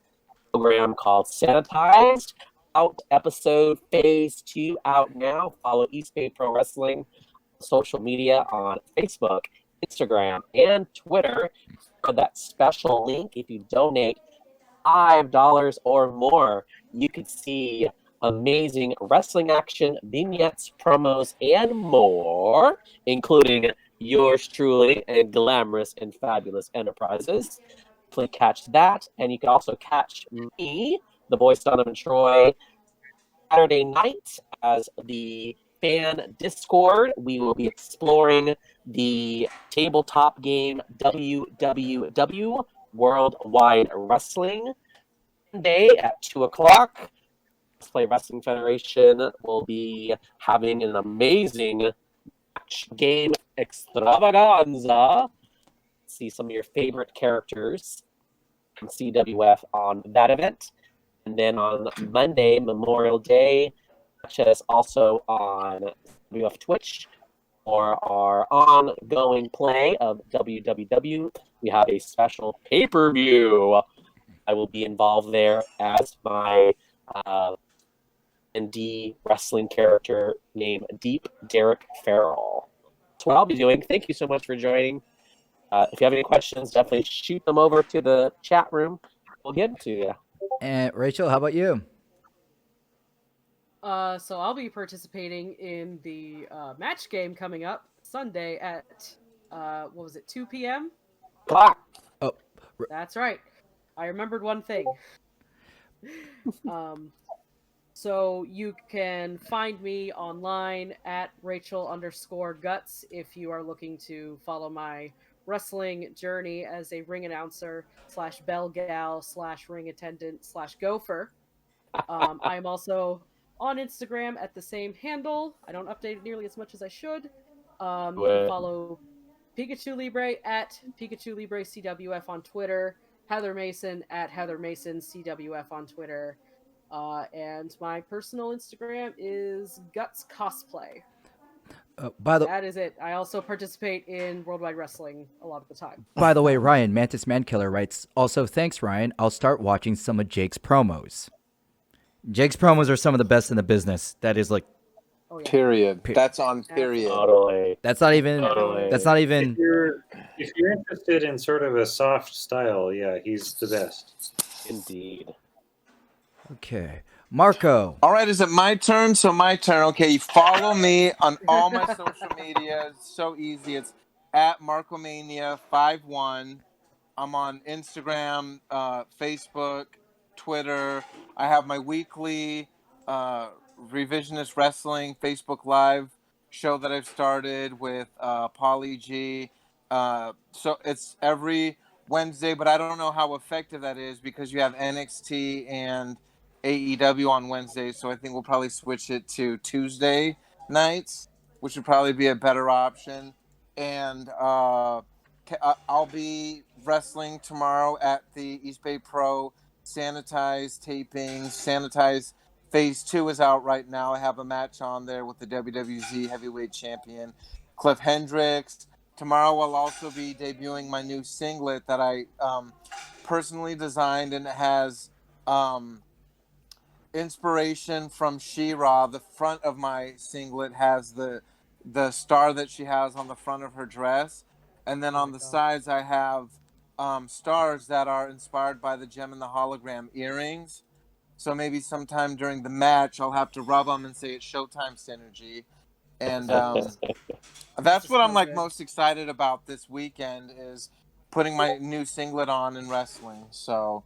program called Sanitized. Out episode phase 2 out now. Follow East Bay Pro Wrestling social media on Facebook, Instagram, and Twitter for that special link. If you donate $5 or more, you could see amazing wrestling action, vignettes, promos, and more, including yours truly and Glamorous and Fabulous Enterprises. Please catch that, and you can also catch me, the voice Donovan Troi, Saturday night as the fan Discord. We will be exploring the tabletop game WWW Worldwide Wrestling. Monday at 2 o'clock. Cosplay Wrestling Federation will be having an amazing match game extravaganza. See some of your favorite characters from CWF on that event. And then on Monday, Memorial Day, catch us also on CWF Twitch for our ongoing play of WWW. We have a special pay-per-view. I will be involved there as my D wrestling character named Deep Derek Farrell. That's what I'll be doing. Thank you so much for joining. If you have any questions, definitely shoot them over to the chat room. We'll get them to you. And Rachel, how about you? So I'll be participating in the match game coming up Sunday at what was it, 2 p.m. Clock. Oh, That's right. I remembered one thing. So you can find me online at Rachel_Guts if you are looking to follow my wrestling journey as a ring announcer / bell gal / ring attendant / gopher. I'm also on Instagram at the same handle. I don't update it nearly as much as I should. You can follow Pikachu Libre at Pikachu Libre CWF on Twitter, Heather Mason at Heather Mason CWF on Twitter, and my personal Instagram is Guts Cosplay. That is it. I also participate in Worldwide Wrestling a lot of the time. By the way, Ryan, Mantis Mankiller writes, also, thanks, Ryan. I'll start watching some of Jake's promos. Jake's promos are some of the best in the business. That is like... Oh, yeah. Period. That's on period. Totally. That's not even... Totally. That's not even... If you're interested in sort of a soft style, yeah, he's the best. Indeed. Okay. Marco. All right, is it my turn? So my turn. Okay, you follow me on all my social media. It's so easy. It's at Marcomania51. I'm on Instagram, Facebook, Twitter. I have my weekly Revisionist Wrestling Facebook Live show that I've started with Polly G. So it's every Wednesday, but I don't know how effective that is because you have NXT and AEW on Wednesdays, so I think we'll probably switch it to Tuesday nights, which would probably be a better option. And I'll be wrestling tomorrow at the East Bay Pro sanitize tapings. Sanitize Phase 2 is out right now. I have a match on there with the WWZ Heavyweight Champion, Cliff Hendricks. Tomorrow I'll also be debuting my new singlet that I personally designed, and it has inspiration from She-Ra. The front of my singlet has the star that she has on the front of her dress, and then on the sides I have stars that are inspired by the Gem and the Hologram earrings. So maybe sometime during the match I'll have to rub them and say it's Showtime Synergy. And that's what I'm like most excited about this weekend, is putting my new singlet on and wrestling. So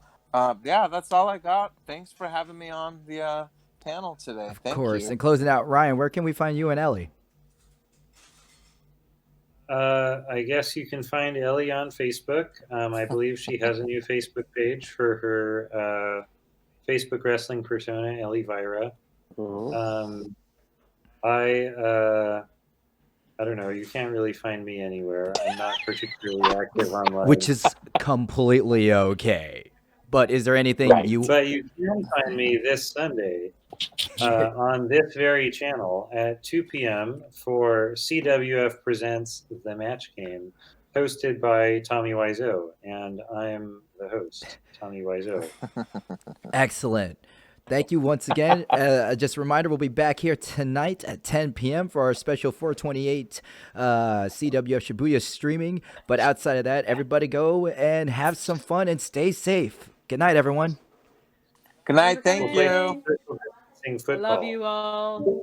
yeah, that's all I got. Thanks for having me on the panel today. Of Thank course. you. And closing out, Ryan, where can we find you and Ellie? I guess you can find Ellie on Facebook. I believe she has a new Facebook page for her Facebook wrestling persona, Ellie Vira. I don't know. You can't really find me anywhere. I'm not particularly active online. Which is completely okay. But is there anything Right. But you can find me this Sunday on this very channel at 2 p.m. for CWF Presents The Match Game, hosted by Tommy Wiseau. And I'm the host, Tommy Wiseau. Excellent. Thank you once again. Just a reminder, we'll be back here tonight at 10 p.m. for our special 428 CWF Shibuya streaming. But outside of that, everybody go and have some fun and stay safe. Good night, everyone. Good night. Thank you. Sing football. Love you all.